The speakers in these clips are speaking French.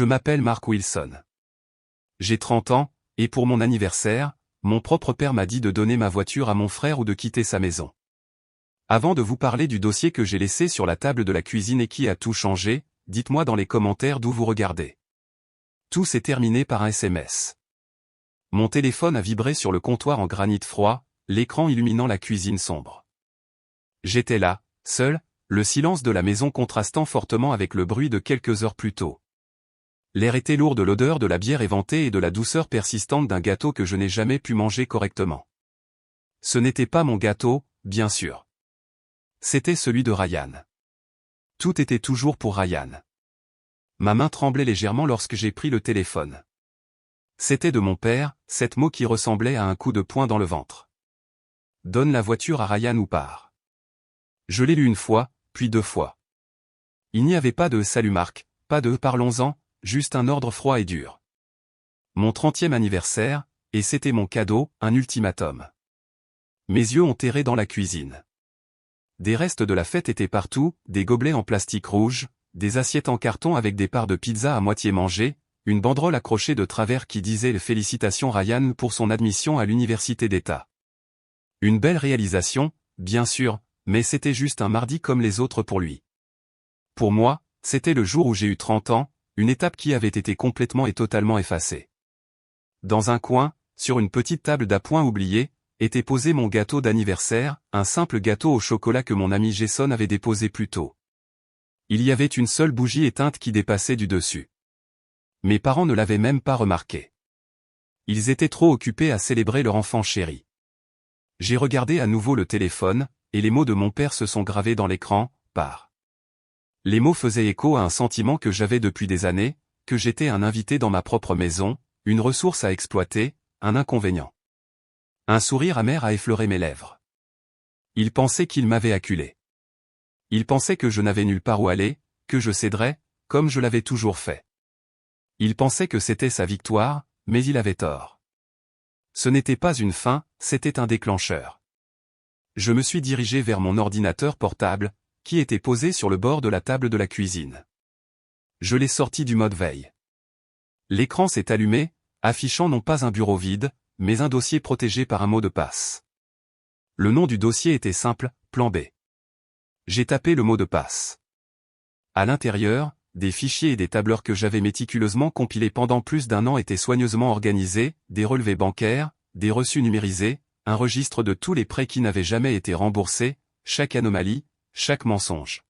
Je m'appelle Mark Wilson. J'ai 30 ans, et pour mon anniversaire, mon propre père m'a dit de donner ma voiture à mon frère ou de quitter sa maison. Avant de vous parler du dossier que j'ai laissé sur la table de la cuisine et qui a tout changé, dites-moi dans les commentaires d'où vous regardez. Tout s'est terminé par un SMS. Mon téléphone a vibré sur le comptoir en granit froid, l'écran illuminant la cuisine sombre. J'étais là, seul, le silence de la maison contrastant fortement avec le bruit de quelques heures plus tôt. L'air était lourd de l'odeur de la bière éventée et de la douceur persistante d'un gâteau que je n'ai jamais pu manger correctement. Ce n'était pas mon gâteau, bien sûr. C'était celui de Ryan. Tout était toujours pour Ryan. Ma main tremblait légèrement lorsque j'ai pris le téléphone. C'était de mon père, cet mot qui ressemblait à un coup de poing dans le ventre. Donne la voiture à Ryan ou pars. Je l'ai lu une fois, puis 2 fois. Il n'y avait pas de « Salut Marc », pas de « Parlons-en », juste un ordre froid et dur. Mon 30e anniversaire, et c'était mon cadeau, un ultimatum. Mes yeux ont erré dans la cuisine. Des restes de la fête étaient partout, des gobelets en plastique rouge, des assiettes en carton avec des parts de pizza à moitié mangées, une banderole accrochée de travers qui disait « Félicitations Ryan pour son admission à l'université d'État ». Une belle réalisation, bien sûr, mais c'était juste un mardi comme les autres pour lui. Pour moi, c'était le jour où j'ai eu 30 ans, une étape qui avait été complètement et totalement effacée. Dans un coin, sur une petite table d'appoint oubliée, était posé mon gâteau d'anniversaire, un simple gâteau au chocolat que mon ami Jason avait déposé plus tôt. Il y avait une seule bougie éteinte qui dépassait du dessus. Mes parents ne l'avaient même pas remarqué. Ils étaient trop occupés à célébrer leur enfant chéri. J'ai regardé à nouveau le téléphone, et les mots de mon père se sont gravés dans l'écran, pars. Les mots faisaient écho à un sentiment que j'avais depuis des années, que j'étais un invité dans ma propre maison, une ressource à exploiter, un inconvénient. Un sourire amer a effleuré mes lèvres. Il pensait qu'il m'avait acculé. Il pensait que je n'avais nulle part où aller, que je céderais, comme je l'avais toujours fait. Il pensait que c'était sa victoire, mais il avait tort. Ce n'était pas une fin, c'était un déclencheur. Je me suis dirigé vers mon ordinateur portable, qui était posé sur le bord de la table de la cuisine. Je l'ai sorti du mode veille. L'écran s'est allumé, affichant non pas un bureau vide, mais un dossier protégé par un mot de passe. Le nom du dossier était simple, Plan B. J'ai tapé le mot de passe. À l'intérieur, des fichiers et des tableurs que j'avais méticuleusement compilés pendant plus d'1 an étaient soigneusement organisés, des relevés bancaires, des reçus numérisés, un registre de tous les prêts qui n'avaient jamais été remboursés, chaque anomalie, chaque mensonge.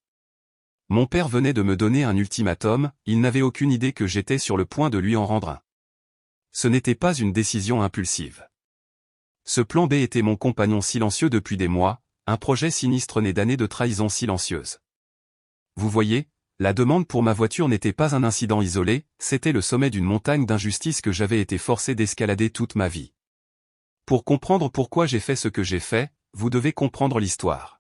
Mon père venait de me donner un ultimatum, il n'avait aucune idée que j'étais sur le point de lui en rendre un. Ce n'était pas une décision impulsive. Ce plan B était mon compagnon silencieux depuis des mois, un projet sinistre né d'années de trahison silencieuse. Vous voyez, la demande pour ma voiture n'était pas un incident isolé, c'était le sommet d'une montagne d'injustice que j'avais été forcé d'escalader toute ma vie. Pour comprendre pourquoi j'ai fait ce que j'ai fait, vous devez comprendre l'histoire.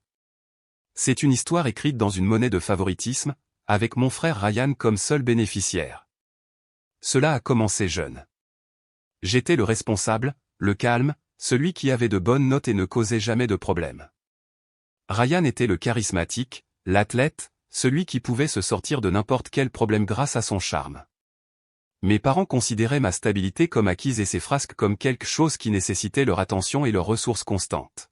C'est une histoire écrite dans une monnaie de favoritisme, avec mon frère Ryan comme seul bénéficiaire. Cela a commencé jeune. J'étais le responsable, le calme, celui qui avait de bonnes notes et ne causait jamais de problème. Ryan était le charismatique, l'athlète, celui qui pouvait se sortir de n'importe quel problème grâce à son charme. Mes parents considéraient ma stabilité comme acquise et ses frasques comme quelque chose qui nécessitait leur attention et leurs ressources constantes.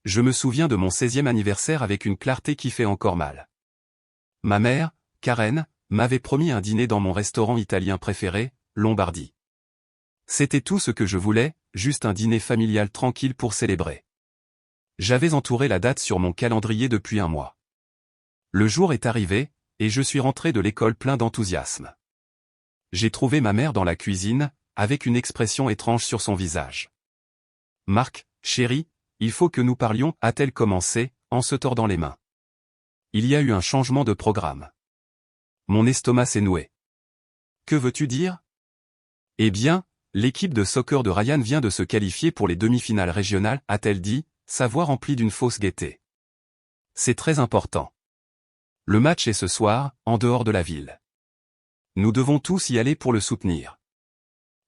Je me souviens de mon 16e anniversaire avec une clarté qui fait encore mal. Ma mère, Karen, m'avait promis un dîner dans mon restaurant italien préféré, Lombardie. C'était tout ce que je voulais, juste un dîner familial tranquille pour célébrer. J'avais entouré la date sur mon calendrier depuis 1 mois. Le jour est arrivé, et je suis rentré de l'école plein d'enthousiasme. J'ai trouvé ma mère dans la cuisine, avec une expression étrange sur son visage. « Marc, chéri, il faut que nous parlions », a-t-elle commencé, en se tordant les mains. Il y a eu un changement de programme. Mon estomac s'est noué. Que veux-tu dire? Eh bien, l'équipe de soccer de Ryan vient de se qualifier pour les demi-finales régionales, a-t-elle dit, sa voix remplie d'une fausse gaieté. C'est très important. Le match est ce soir, en dehors de la ville. Nous devons tous y aller pour le soutenir.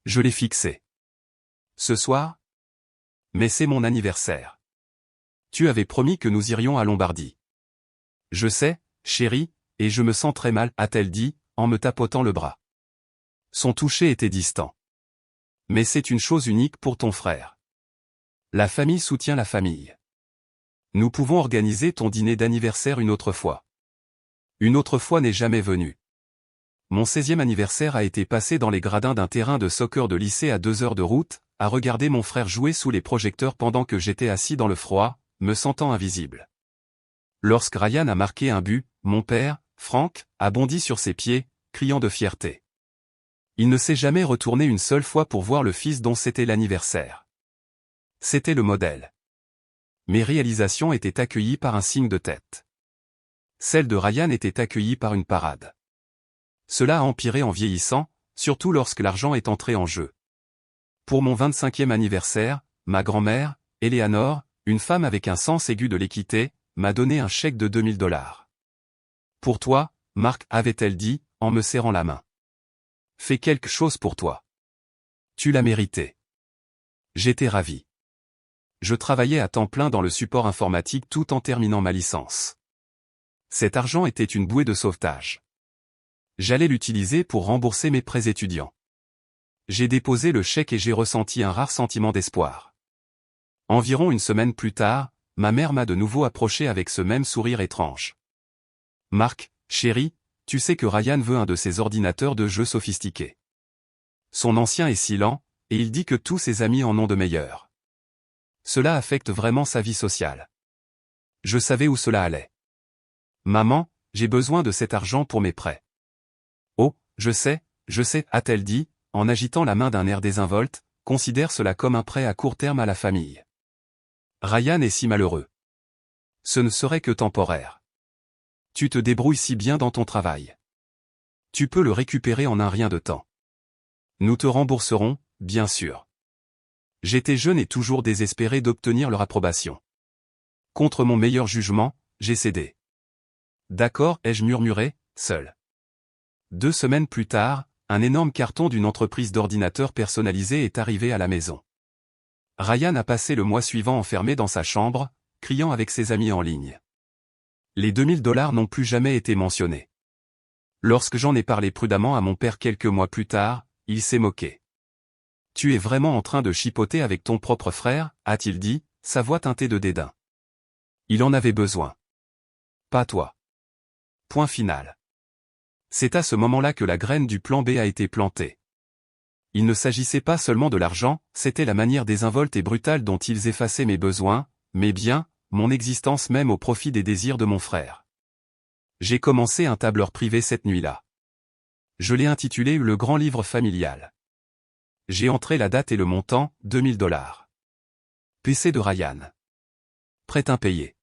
Je l'ai fixé. Ce soir? Mais c'est mon anniversaire. Tu avais promis que nous irions à Lombardie. Je sais, chérie, et je me sens très mal, a-t-elle dit, en me tapotant le bras. Son toucher était distant. Mais c'est une chose unique pour ton frère. La famille soutient la famille. Nous pouvons organiser ton dîner d'anniversaire une autre fois. Une autre fois n'est jamais venue. Mon 16e anniversaire a été passé dans les gradins d'un terrain de soccer de lycée à 2 heures de route, à regarder mon frère jouer sous les projecteurs pendant que j'étais assis dans le froid, me sentant invisible. Lorsque Ryan a marqué un but, mon père, Frank, a bondi sur ses pieds, criant de fierté. Il ne s'est jamais retourné une seule fois pour voir le fils dont c'était l'anniversaire. C'était le modèle. Mes réalisations étaient accueillies par un signe de tête. Celle de Ryan était accueillie par une parade. Cela a empiré en vieillissant, surtout lorsque l'argent est entré en jeu. Pour mon 25e anniversaire, ma grand-mère, Eleanor, une femme avec un sens aigu de l'équité, m'a donné un chèque de $2000. Pour toi, Marc, avait-elle dit, en me serrant la main. Fais quelque chose pour toi. Tu l'as mérité. J'étais ravi. Je travaillais à temps plein dans le support informatique tout en terminant ma licence. Cet argent était une bouée de sauvetage. J'allais l'utiliser pour rembourser mes prêts étudiants. J'ai déposé le chèque et j'ai ressenti un rare sentiment d'espoir. Environ une semaine plus tard, ma mère m'a de nouveau approché avec ce même sourire étrange. Marc, chéri, tu sais que Ryan veut un de ses ordinateurs de jeux sophistiqués. Son ancien est si lent, et il dit que tous ses amis en ont de meilleurs. Cela affecte vraiment sa vie sociale. Je savais où cela allait. Maman, j'ai besoin de cet argent pour mes prêts. Oh, je sais, a-t-elle dit, en agitant la main d'un air désinvolte, considère cela comme un prêt à court terme à la famille. Ryan est si malheureux. Ce ne serait que temporaire. Tu te débrouilles si bien dans ton travail. Tu peux le récupérer en un rien de temps. Nous te rembourserons, bien sûr. J'étais jeune et toujours désespéré d'obtenir leur approbation. Contre mon meilleur jugement, j'ai cédé. D'accord, ai-je murmuré, seul. 2 semaines plus tard, un énorme carton d'une entreprise d'ordinateurs personnalisés est arrivé à la maison. Ryan a passé le mois suivant enfermé dans sa chambre, criant avec ses amis en ligne. Les $2000 n'ont plus jamais été mentionnés. Lorsque j'en ai parlé prudemment à mon père quelques mois plus tard, il s'est moqué. « Tu es vraiment en train de chipoter avec ton propre frère ?» a-t-il dit, sa voix teintée de dédain. Il en avait besoin. Pas toi. Point final. C'est à ce moment-là que la graine du plan B a été plantée. Il ne s'agissait pas seulement de l'argent, c'était la manière désinvolte et brutale dont ils effaçaient mes besoins, mes biens, mon existence même au profit des désirs de mon frère. J'ai commencé un tableur privé cette nuit-là. Je l'ai intitulé « Le grand livre familial ». J'ai entré la date et le montant, $2000. PC de Ryan. Prêt impayé.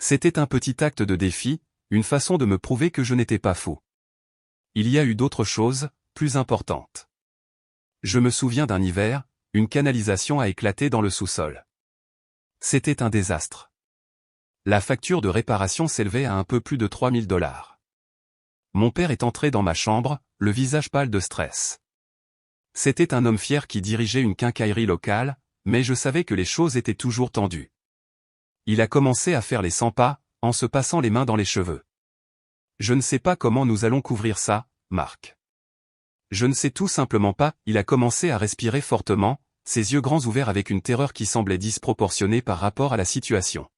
C'était un petit acte de défi, une façon de me prouver que je n'étais pas fou. Il y a eu d'autres choses, plus importantes. Je me souviens d'un hiver, une canalisation a éclaté dans le sous-sol. C'était un désastre. La facture de réparation s'élevait à un peu plus de $3000. Mon père est entré dans ma chambre, le visage pâle de stress. C'était un homme fier qui dirigeait une quincaillerie locale, mais je savais que les choses étaient toujours tendues. Il a commencé à faire les 100 pas, en se passant les mains dans les cheveux. Je ne sais pas comment nous allons couvrir ça, Marc. Je ne sais tout simplement pas, il a commencé à respirer fortement, ses yeux grands ouverts avec une terreur qui semblait disproportionnée par rapport à la situation.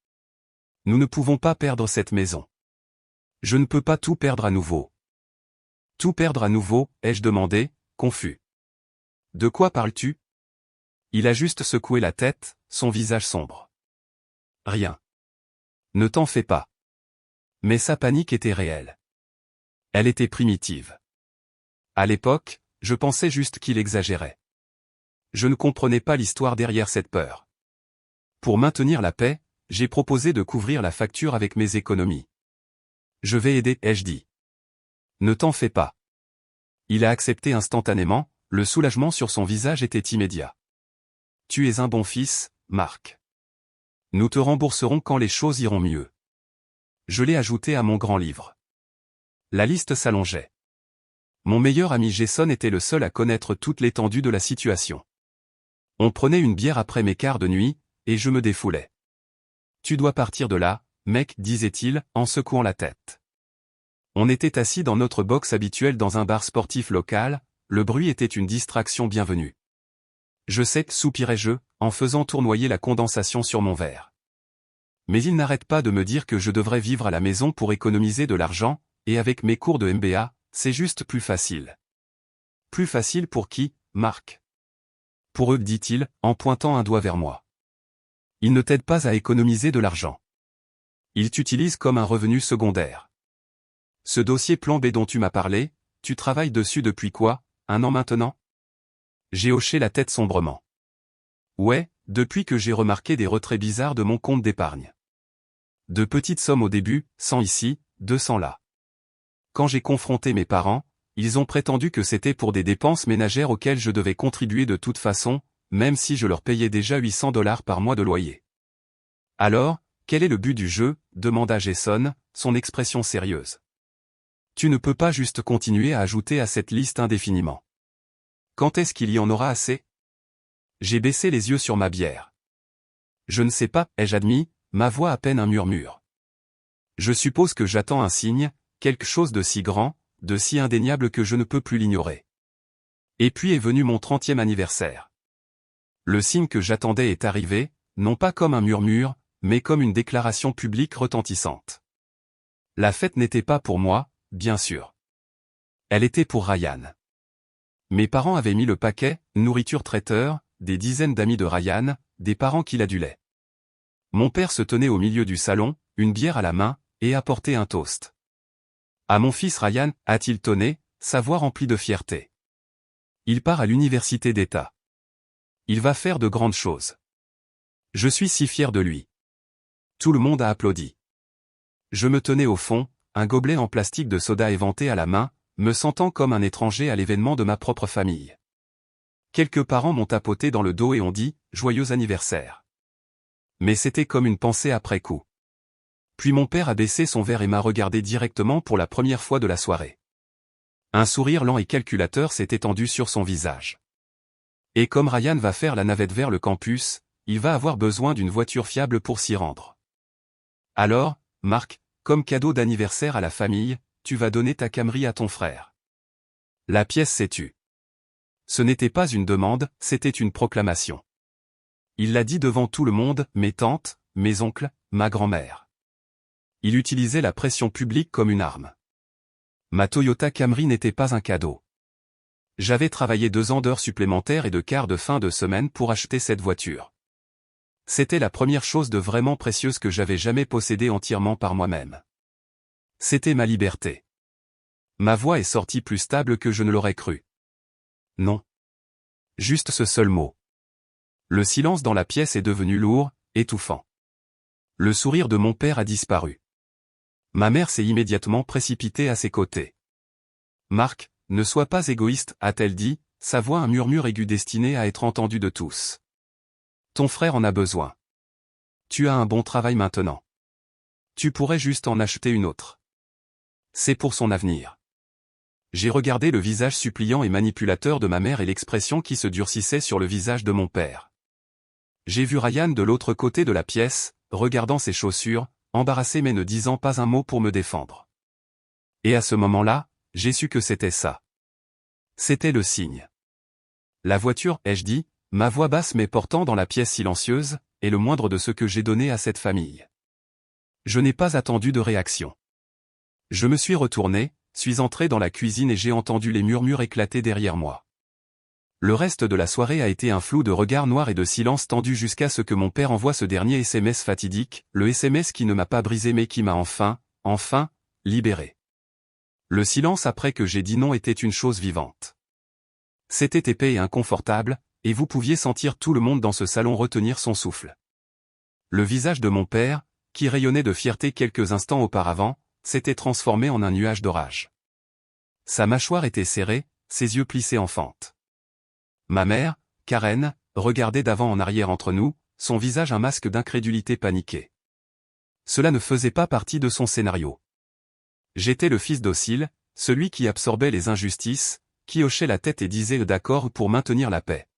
Nous ne pouvons pas perdre cette maison. Je ne peux pas tout perdre à nouveau. Tout perdre à nouveau, ai-je demandé, confus. De quoi parles-tu? Il a juste secoué la tête, son visage sombre. Rien. Ne t'en fais pas. Mais sa panique était réelle. Elle était primitive. À l'époque, je pensais juste qu'il exagérait. Je ne comprenais pas l'histoire derrière cette peur. Pour maintenir la paix, j'ai proposé de couvrir la facture avec mes économies. Je vais aider, ai-je dit. Ne t'en fais pas. Il a accepté instantanément, le soulagement sur son visage était immédiat. Tu es un bon fils, Marc. Nous te rembourserons quand les choses iront mieux. Je l'ai ajouté à mon grand livre. La liste s'allongeait. Mon meilleur ami Jason était le seul à connaître toute l'étendue de la situation. On prenait une bière après mes quarts de nuit, et je me défoulais. Tu dois partir de là, mec, disait-il, en secouant la tête. On était assis dans notre box habituelle dans un bar sportif local, le bruit était une distraction bienvenue. Je sais, soupirai-je, en faisant tournoyer la condensation sur mon verre. Mais il n'arrête pas de me dire que je devrais vivre à la maison pour économiser de l'argent, et avec mes cours de MBA, c'est juste plus facile. Plus facile pour qui, Marc? Pour eux, dit-il, en pointant un doigt vers moi. Ils ne t'aident pas à économiser de l'argent. Ils t'utilisent comme un revenu secondaire. Ce dossier plan B dont tu m'as parlé, tu travailles dessus depuis quoi, 1 an maintenant? J'ai hoché la tête sombrement. Ouais, depuis que j'ai remarqué des retraits bizarres de mon compte d'épargne. De petites sommes au début, 100 ici, 200 là. Quand j'ai confronté mes parents, ils ont prétendu que c'était pour des dépenses ménagères auxquelles je devais contribuer de toute façon, même si je leur payais déjà $800 par mois de loyer. Alors, quel est le but du jeu? Demanda Jason, son expression sérieuse. Tu ne peux pas juste continuer à ajouter à cette liste indéfiniment. Quand est-ce qu'il y en aura assez? J'ai baissé les yeux sur ma bière. Je ne sais pas, ai-je admis, ma voix à peine un murmure. Je suppose que j'attends un signe, quelque chose de si grand, de si indéniable que je ne peux plus l'ignorer. Et puis est venu mon 30e anniversaire. Le signe que j'attendais est arrivé, non pas comme un murmure, mais comme une déclaration publique retentissante. La fête n'était pas pour moi, bien sûr. Elle était pour Ryan. Mes parents avaient mis le paquet, nourriture traiteur, des dizaines d'amis de Ryan, des parents qui l'adulaient. Mon père se tenait au milieu du salon, une bière à la main, et apportait un toast. À mon fils Ryan, a-t-il tonné, sa voix remplie de fierté. Il part à l'université d'État. Il va faire de grandes choses. Je suis si fier de lui. Tout le monde a applaudi. Je me tenais au fond, un gobelet en plastique de soda éventé à la main, me sentant comme un étranger à l'événement de ma propre famille. Quelques parents m'ont tapoté dans le dos et ont dit « Joyeux anniversaire ». Mais c'était comme une pensée après coup. Puis mon père a baissé son verre et m'a regardé directement pour la première fois de la soirée. Un sourire lent et calculateur s'est étendu sur son visage. Et comme Ryan va faire la navette vers le campus, il va avoir besoin d'une voiture fiable pour s'y rendre. Alors, Marc, comme cadeau d'anniversaire à la famille, tu vas donner ta Camry à ton frère. La pièce s'est tue. Ce n'était pas une demande, c'était une proclamation. Il l'a dit devant tout le monde, mes tantes, mes oncles, ma grand-mère. Il utilisait la pression publique comme une arme. Ma Toyota Camry n'était pas un cadeau. J'avais travaillé 2 ans d'heures supplémentaires et de quart de fin de semaine pour acheter cette voiture. C'était la première chose de vraiment précieuse que j'avais jamais possédée entièrement par moi-même. C'était ma liberté. Ma voix est sortie plus stable que je ne l'aurais cru. Non. Juste ce seul mot. Le silence dans la pièce est devenu lourd, étouffant. Le sourire de mon père a disparu. Ma mère s'est immédiatement précipitée à ses côtés. Marc, ne sois pas égoïste, a-t-elle dit, sa voix un murmure aigu destiné à être entendu de tous. Ton frère en a besoin. Tu as un bon travail maintenant. Tu pourrais juste en acheter une autre. C'est pour son avenir. J'ai regardé le visage suppliant et manipulateur de ma mère et l'expression qui se durcissait sur le visage de mon père. J'ai vu Ryan de l'autre côté de la pièce, regardant ses chaussures, embarrassé mais ne disant pas un mot pour me défendre. Et à ce moment-là, j'ai su que c'était ça. C'était le signe. La voiture, ai-je dit, ma voix basse mais portant dans la pièce silencieuse, est le moindre de ce que j'ai donné à cette famille. Je n'ai pas attendu de réaction. Je me suis retourné, suis entré dans la cuisine et j'ai entendu les murmures éclater derrière moi. Le reste de la soirée a été un flou de regards noirs et de silence tendu jusqu'à ce que mon père envoie ce dernier SMS fatidique, le SMS qui ne m'a pas brisé mais qui m'a enfin, libéré. Le silence après que j'ai dit non était une chose vivante. C'était épais et inconfortable, et vous pouviez sentir tout le monde dans ce salon retenir son souffle. Le visage de mon père, qui rayonnait de fierté quelques instants auparavant, s'était transformé en un nuage d'orage. Sa mâchoire était serrée, ses yeux plissés en fente. Ma mère, Karen, regardait d'avant en arrière entre nous, son visage un masque d'incrédulité paniquée. Cela ne faisait pas partie de son scénario. J'étais le fils docile, celui qui absorbait les injustices, qui hochait la tête et disait d'accord pour maintenir la paix.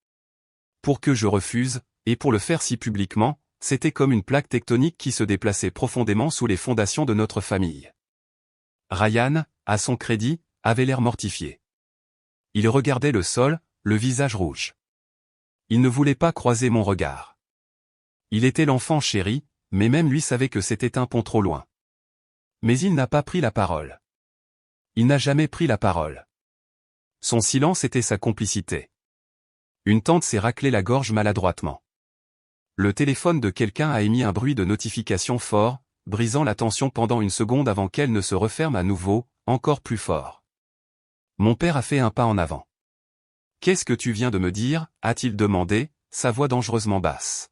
Pour que je refuse, et pour le faire si publiquement, c'était comme une plaque tectonique qui se déplaçait profondément sous les fondations de notre famille. Ryan, à son crédit, avait l'air mortifié. Il regardait le sol, le visage rouge. Il ne voulait pas croiser mon regard. Il était l'enfant chéri, mais même lui savait que c'était un pont trop loin. Mais il n'a pas pris la parole. Il n'a jamais pris la parole. Son silence était sa complicité. Une tante s'est raclé la gorge maladroitement. Le téléphone de quelqu'un a émis un bruit de notification fort, brisant la tension pendant une seconde avant qu'elle ne se referme à nouveau, encore plus fort. Mon père a fait un pas en avant. « Qu'est-ce que tu viens de me dire » a-t-il demandé, sa voix dangereusement basse.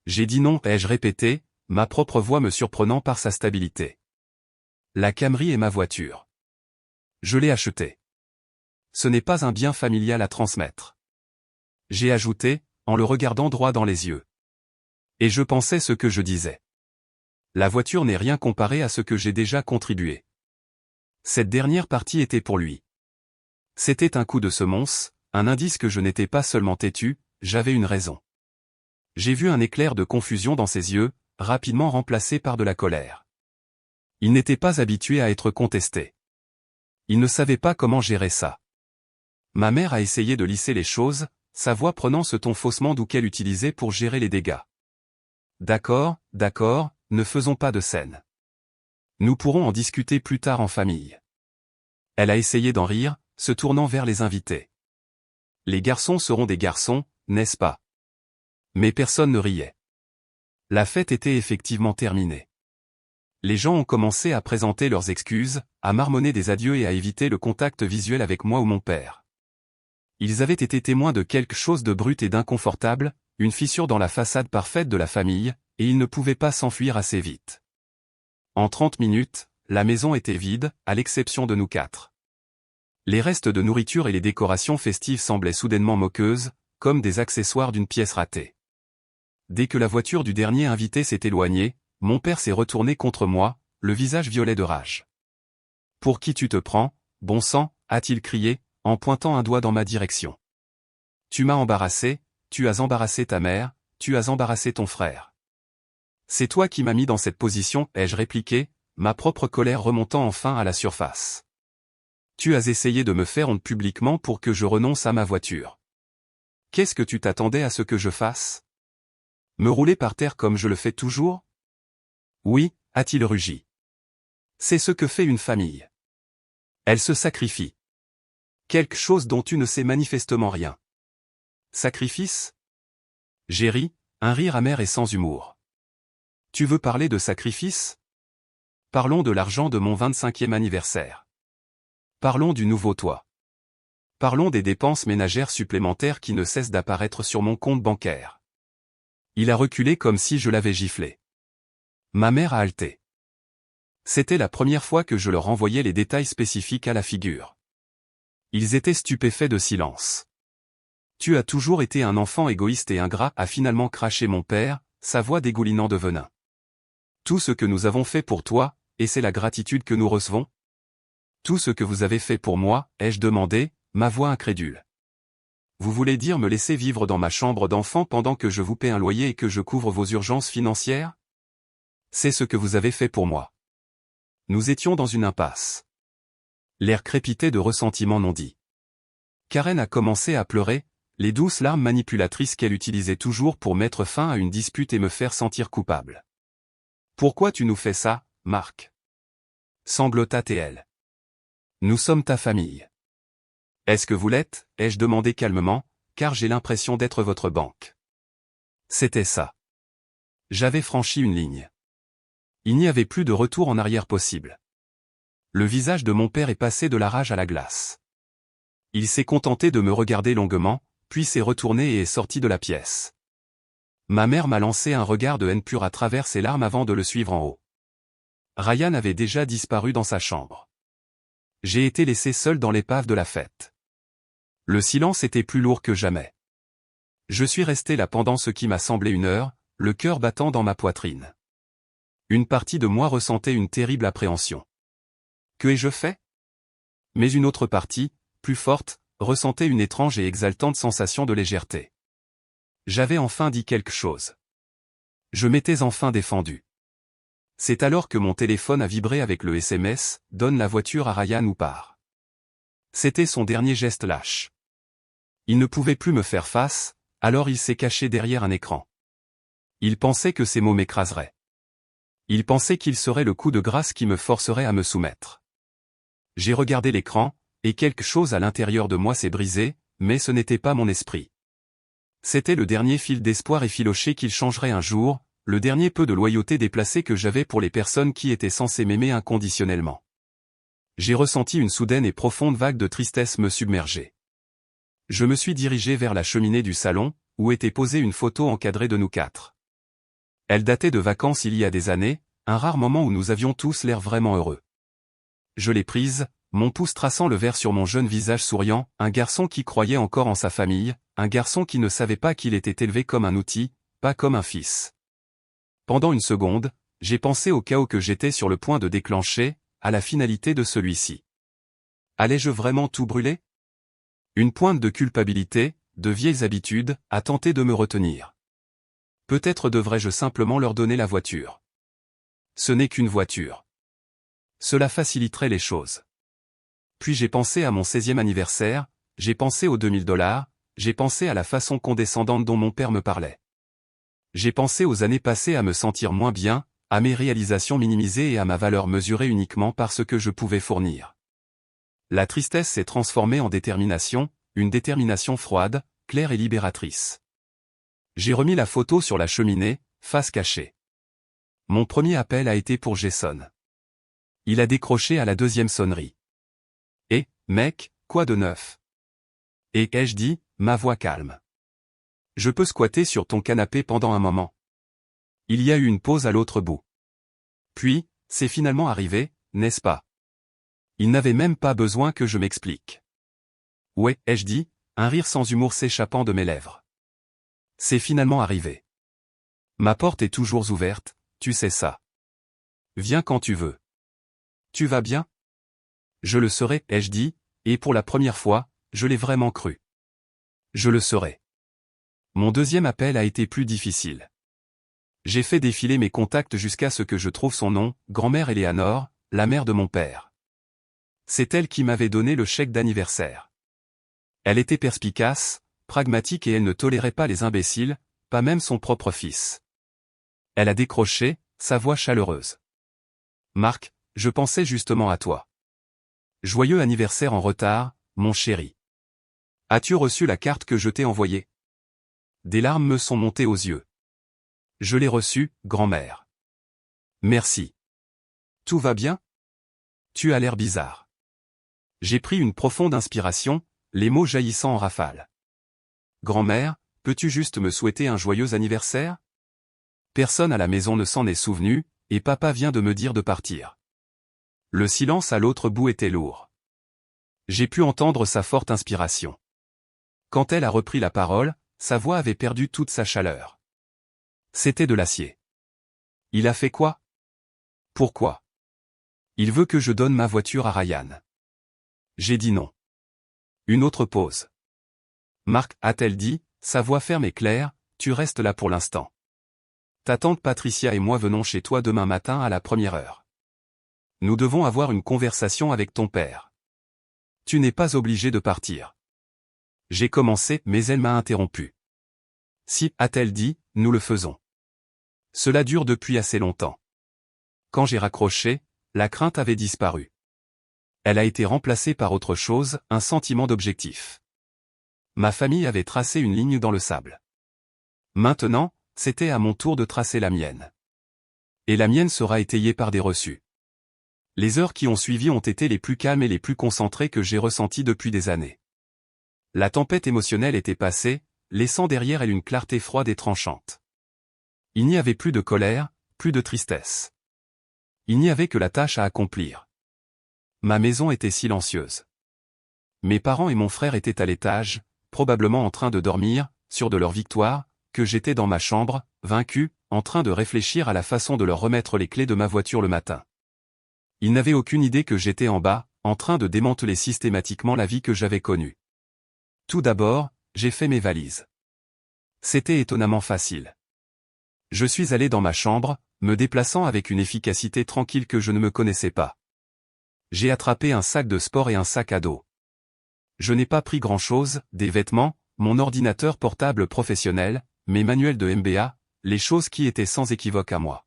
J'ai dit non, ai-je répété, ma propre voix me surprenant par sa stabilité. La Camry est ma voiture. Je l'ai achetée. Ce n'est pas un bien familial à transmettre. J'ai ajouté, en le regardant droit dans les yeux. Et je pensais ce que je disais. La voiture n'est rien comparée à ce que j'ai déjà contribué. Cette dernière partie était pour lui. C'était un coup de semonce, un indice que je n'étais pas seulement têtu, j'avais une raison. J'ai vu un éclair de confusion dans ses yeux, rapidement remplacé par de la colère. Il n'était pas habitué à être contesté. Il ne savait pas comment gérer ça. Ma mère a essayé de lisser les choses, sa voix prenant ce ton faussement doux qu'elle utilisait pour gérer les dégâts. D'accord, ne faisons pas de scène. Nous pourrons en discuter plus tard en famille. Elle a essayé d'en rire, se tournant vers les invités. Les garçons seront des garçons, n'est-ce pas? Mais personne ne riait. La fête était effectivement terminée. Les gens ont commencé à présenter leurs excuses, à marmonner des adieux et à éviter le contact visuel avec moi ou mon père. Ils avaient été témoins de quelque chose de brut et d'inconfortable, une fissure dans la façade parfaite de la famille, et ils ne pouvaient pas s'enfuir assez vite. En 30 minutes, la maison était vide, à l'exception de nous quatre. Les restes de nourriture et les décorations festives semblaient soudainement moqueuses, comme des accessoires d'une pièce ratée. Dès que la voiture du dernier invité s'est éloignée, mon père s'est retourné contre moi, le visage violet de rage. « Pour qui tu te prends, bon sang » a-t-il crié, en pointant un doigt dans ma direction. « Tu m'as embarrassé, tu as embarrassé ta mère, tu as embarrassé ton frère. C'est toi qui m'as mis dans cette position, ai-je répliqué, ma propre colère remontant enfin à la surface. Tu as essayé de me faire honte publiquement pour que je renonce à ma voiture. Qu'est-ce que tu t'attendais à ce que je fasse? Me rouler par terre comme je le fais toujours? Oui, a-t-il rugi. C'est ce que fait une famille. Elle se sacrifie. Quelque chose dont tu ne sais manifestement rien. Sacrifice? J'ai ri, un rire amer et sans humour. Tu veux parler de sacrifice? Parlons de l'argent de mon 25e anniversaire. Parlons du nouveau toit. Parlons des dépenses ménagères supplémentaires qui ne cessent d'apparaître sur mon compte bancaire. Il a reculé comme si je l'avais giflé. Ma mère a haleté. C'était la première fois que je leur renvoyais les détails spécifiques à la figure. Ils étaient stupéfaits de silence. Tu as toujours été un enfant égoïste et ingrat, a finalement craché mon père, sa voix dégoulinant de venin. Tout ce que nous avons fait pour toi, et c'est la gratitude que nous recevons? Tout ce que vous avez fait pour moi, ai-je demandé, ma voix incrédule. Vous voulez dire me laisser vivre dans ma chambre d'enfant pendant que je vous paie un loyer et que je couvre vos urgences financières? C'est ce que vous avez fait pour moi. Nous étions dans une impasse. L'air crépitait de ressentiment non dit. Karen a commencé à pleurer, les douces larmes manipulatrices qu'elle utilisait toujours pour mettre fin à une dispute et me faire sentir coupable. Pourquoi tu nous fais ça, Marc? Sanglota-t-elle. Nous sommes ta famille. Est-ce que vous l'êtes, ai-je demandé calmement, car j'ai l'impression d'être votre banque. C'était ça. J'avais franchi une ligne. Il n'y avait plus de retour en arrière possible. Le visage de mon père est passé de la rage à la glace. Il s'est contenté de me regarder longuement, puis s'est retourné et est sorti de la pièce. Ma mère m'a lancé un regard de haine pure à travers ses larmes avant de le suivre en haut. Ryan avait déjà disparu dans sa chambre. J'ai été laissé seul dans l'épave de la fête. Le silence était plus lourd que jamais. Je suis resté là pendant ce qui m'a semblé une heure, le cœur battant dans ma poitrine. Une partie de moi ressentait une terrible appréhension. Que ai-je fait? Mais une autre partie, plus forte, ressentait une étrange et exaltante sensation de légèreté. J'avais enfin dit quelque chose. Je m'étais enfin défendu. C'est alors que mon téléphone a vibré avec le SMS, « Donne la voiture à Ryan ou part ». C'était son dernier geste lâche. Il ne pouvait plus me faire face, alors il s'est caché derrière un écran. Il pensait que ces mots m'écraseraient. Il pensait qu'il serait le coup de grâce qui me forcerait à me soumettre. J'ai regardé l'écran, et quelque chose à l'intérieur de moi s'est brisé, mais ce n'était pas mon esprit. C'était le dernier fil d'espoir effiloché qu'il changerait un jour, le dernier peu de loyauté déplacée que j'avais pour les personnes qui étaient censées m'aimer inconditionnellement. J'ai ressenti une soudaine et profonde vague de tristesse me submerger. Je me suis dirigé vers la cheminée du salon, où était posée une photo encadrée de nous quatre. Elle datait de vacances il y a des années, un rare moment où nous avions tous l'air vraiment heureux. Je l'ai prise, mon pouce traçant le verre sur mon jeune visage souriant, un garçon qui croyait encore en sa famille, un garçon qui ne savait pas qu'il était élevé comme un outil, pas comme un fils. Pendant une seconde, j'ai pensé au chaos que j'étais sur le point de déclencher, à la finalité de celui-ci. Allais-je vraiment tout brûler? Une pointe de culpabilité, de vieilles habitudes, a tenté de me retenir. Peut-être devrais-je simplement leur donner la voiture. Ce n'est qu'une voiture. Cela faciliterait les choses. Puis j'ai pensé à mon 16e anniversaire, j'ai pensé aux $2000, j'ai pensé à la façon condescendante dont mon père me parlait. J'ai pensé aux années passées à me sentir moins bien, à mes réalisations minimisées et à ma valeur mesurée uniquement par ce que je pouvais fournir. La tristesse s'est transformée en détermination, une détermination froide, claire et libératrice. J'ai remis la photo sur la cheminée, face cachée. Mon premier appel a été pour Jason. Il a décroché à la deuxième sonnerie. « Eh, mec, quoi de neuf ?» Et ai-je dit, ma voix calme. « Je peux squatter sur ton canapé pendant un moment. » Il y a eu une pause à l'autre bout. Puis, c'est finalement arrivé, n'est-ce pas? Il n'avait même pas besoin que je m'explique. « Ouais, ai-je dit, un rire sans humour s'échappant de mes lèvres. C'est finalement arrivé. Ma porte est toujours ouverte, tu sais ça. Viens quand tu veux. Tu vas bien? Je le serai, ai-je dit, et pour la première fois, je l'ai vraiment cru. Je le serai. Mon deuxième appel a été plus difficile. J'ai fait défiler mes contacts jusqu'à ce que je trouve son nom, grand-mère Eleanor, la mère de mon père. C'est elle qui m'avait donné le chèque d'anniversaire. Elle était perspicace, pragmatique et elle ne tolérait pas les imbéciles, pas même son propre fils. Elle a décroché, sa voix chaleureuse. « Marc, je pensais justement à toi. Joyeux anniversaire en retard, mon chéri. As-tu reçu la carte que je t'ai envoyée? » Des larmes me sont montées aux yeux. Je l'ai reçue, grand-mère. Merci. Tout va bien? Tu as l'air bizarre. J'ai pris une profonde inspiration, les mots jaillissant en rafale. Grand-mère, peux-tu juste me souhaiter un joyeux anniversaire? Personne à la maison ne s'en est souvenu, et papa vient de me dire de partir. Le silence à l'autre bout était lourd. J'ai pu entendre sa forte inspiration. Quand elle a repris la parole, sa voix avait perdu toute sa chaleur. C'était de l'acier. Il a fait quoi? Pourquoi? Il veut que je donne ma voiture à Ryan. J'ai dit non. Une autre pause. Marc, a-t-elle dit, sa voix ferme et claire, tu restes là pour l'instant. Ta tante Patricia et moi venons chez toi demain matin à la première heure. Nous devons avoir une conversation avec ton père. Tu n'es pas obligé de partir. J'ai commencé, mais elle m'a interrompu. Si, a-t-elle dit, nous le faisons. Cela dure depuis assez longtemps. Quand j'ai raccroché, la crainte avait disparu. Elle a été remplacée par autre chose, un sentiment d'objectif. Ma famille avait tracé une ligne dans le sable. Maintenant, c'était à mon tour de tracer la mienne. Et la mienne sera étayée par des reçus. Les heures qui ont suivi ont été les plus calmes et les plus concentrées que j'ai ressenties depuis des années. La tempête émotionnelle était passée, laissant derrière elle une clarté froide et tranchante. Il n'y avait plus de colère, plus de tristesse. Il n'y avait que la tâche à accomplir. Ma maison était silencieuse. Mes parents et mon frère étaient à l'étage, probablement en train de dormir, sûrs de leur victoire, que j'étais dans ma chambre, vaincu, en train de réfléchir à la façon de leur remettre les clés de ma voiture le matin. Ils n'avaient aucune idée que j'étais en bas, en train de démanteler systématiquement la vie que j'avais connue. Tout d'abord, j'ai fait mes valises. C'était étonnamment facile. Je suis allé dans ma chambre, me déplaçant avec une efficacité tranquille que je ne me connaissais pas. J'ai attrapé un sac de sport et un sac à dos. Je n'ai pas pris grand-chose, des vêtements, mon ordinateur portable professionnel, mes manuels de MBA, les choses qui étaient sans équivoque à moi.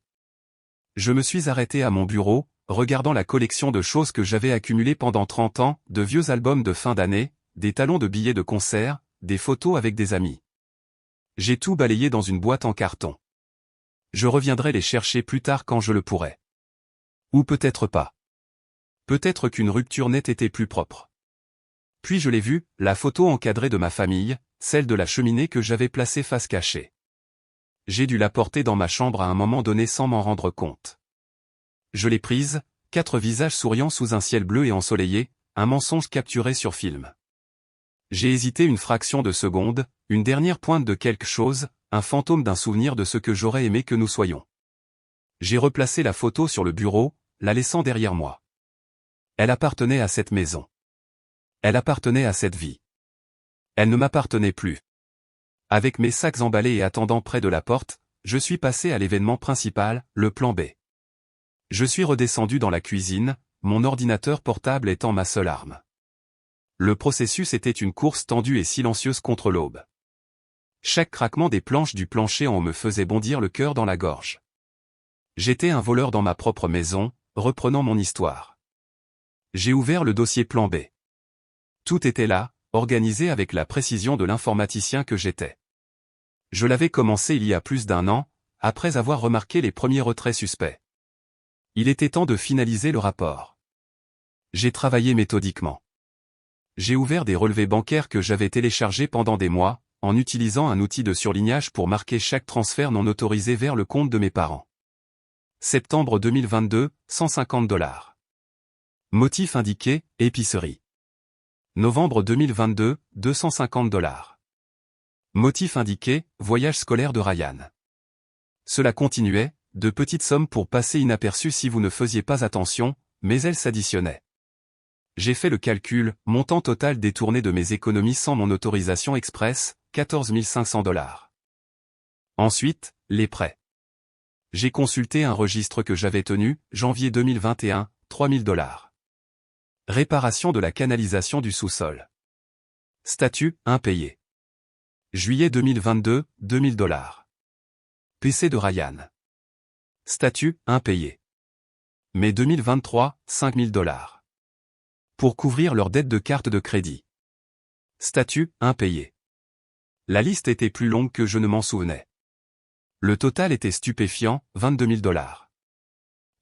Je me suis arrêté à mon bureau, regardant la collection de choses que j'avais accumulées pendant 30 ans, de vieux albums de fin d'année, des talons de billets de concert, des photos avec des amis. J'ai tout balayé dans une boîte en carton. Je reviendrai les chercher plus tard quand je le pourrai. Ou peut-être pas. Peut-être qu'une rupture n'ait été plus propre. Puis je l'ai vue, la photo encadrée de ma famille, celle de la cheminée que j'avais placée face cachée. J'ai dû la porter dans ma chambre à un moment donné sans m'en rendre compte. Je l'ai prise, 4 visages souriants sous un ciel bleu et ensoleillé, un mensonge capturé sur film. J'ai hésité une fraction de seconde, une dernière pointe de quelque chose, un fantôme d'un souvenir de ce que j'aurais aimé que nous soyons. J'ai replacé la photo sur le bureau, la laissant derrière moi. Elle appartenait à cette maison. Elle appartenait à cette vie. Elle ne m'appartenait plus. Avec mes sacs emballés et attendant près de la porte, je suis passé à l'événement principal, le plan B. Je suis redescendu dans la cuisine, mon ordinateur portable étant ma seule arme. Le processus était une course tendue et silencieuse contre l'aube. Chaque craquement des planches du plancher en haut me faisait bondir le cœur dans la gorge. J'étais un voleur dans ma propre maison, reprenant mon histoire. J'ai ouvert le dossier plan B. Tout était là, organisé avec la précision de l'informaticien que j'étais. Je l'avais commencé il y a plus d'1 an, après avoir remarqué les premiers retraits suspects. Il était temps de finaliser le rapport. J'ai travaillé méthodiquement. J'ai ouvert des relevés bancaires que j'avais téléchargés pendant des mois, en utilisant un outil de surlignage pour marquer chaque transfert non autorisé vers le compte de mes parents. Septembre 2022, $150. Motif indiqué, épicerie. Novembre 2022, $250. Motif indiqué, voyage scolaire de Ryan. Cela continuait, de petites sommes pour passer inaperçues si vous ne faisiez pas attention, mais elles s'additionnaient. J'ai fait le calcul, montant total détourné de mes économies sans mon autorisation express, $14 500. Ensuite, les prêts. J'ai consulté un registre que j'avais tenu, janvier 2021, $3 000. Réparation de la canalisation du sous-sol. Statut, impayé. Juillet 2022, $2 000. PC de Ryan. Statut, impayé. Mai 2023, $5 000. Pour couvrir leur dette de carte de crédit. Statut, impayé. La liste était plus longue que je ne m'en souvenais. Le total était stupéfiant, $22 000.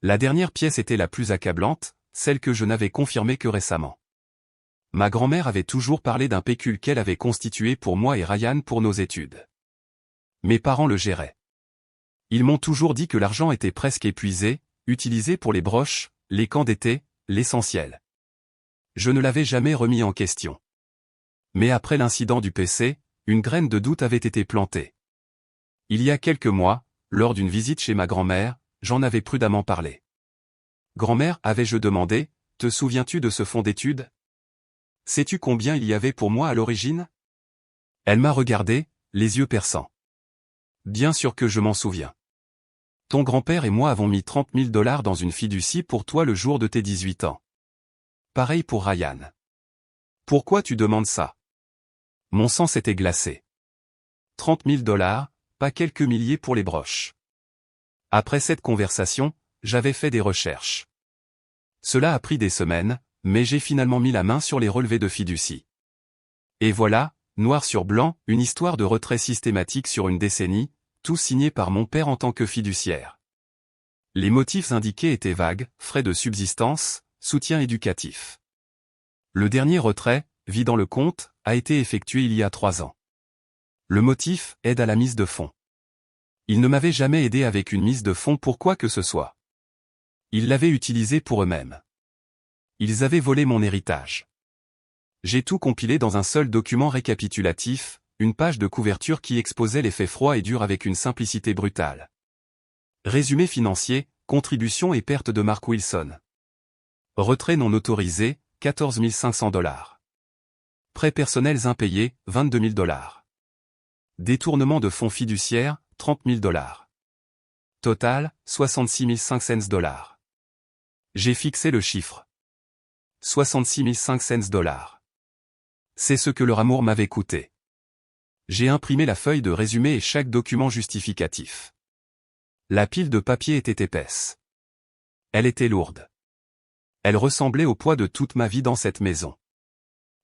La dernière pièce était la plus accablante, celle que je n'avais confirmée que récemment. Ma grand-mère avait toujours parlé d'un pécule qu'elle avait constitué pour moi et Ryan pour nos études. Mes parents le géraient. Ils m'ont toujours dit que l'argent était presque épuisé, utilisé pour les broches, les camps d'été, l'essentiel. Je ne l'avais jamais remis en question. Mais après l'incident du PC, une graine de doute avait été plantée. Il y a quelques mois, lors d'une visite chez ma grand-mère, j'en avais prudemment parlé. Grand-mère, avais-je demandé, te souviens-tu de ce fonds d'études? Sais-tu combien il y avait pour moi à l'origine? Elle m'a regardé, les yeux perçants. Bien sûr que je m'en souviens. Ton grand-père et moi avons mis $30 000 dans une fiducie pour toi le jour de tes 18 ans. Pareil pour Ryan. Pourquoi tu demandes ça? Mon sang s'était glacé. $30 000, pas quelques milliers pour les broches. Après cette conversation, j'avais fait des recherches. Cela a pris des semaines, mais j'ai finalement mis la main sur les relevés de fiducie. Et voilà, noir sur blanc, une histoire de retrait systématique sur une décennie, tout signé par mon père en tant que fiduciaire. Les motifs indiqués étaient vagues, frais de subsistance, soutien éducatif. Le dernier retrait, vidant le compte, a été effectué il y a 3 ans. Le motif, aide à la mise de fonds. Ils ne m'avaient jamais aidé avec une mise de fonds pour quoi que ce soit. Ils l'avaient utilisé pour eux-mêmes. Ils avaient volé mon héritage. J'ai tout compilé dans un seul document récapitulatif, une page de couverture qui exposait les faits froids et durs avec une simplicité brutale. Résumé financier, contributions et pertes de Mark Wilson. Retrait non autorisé, $14 500. Prêts personnels impayés, $22 000. Détournement de fonds fiduciaires, $30 000. Total, $66 500. J'ai fixé le chiffre. $66 500. C'est ce que leur amour m'avait coûté. J'ai imprimé la feuille de résumé et chaque document justificatif. La pile de papier était épaisse. Elle était lourde. Elle ressemblait au poids de toute ma vie dans cette maison.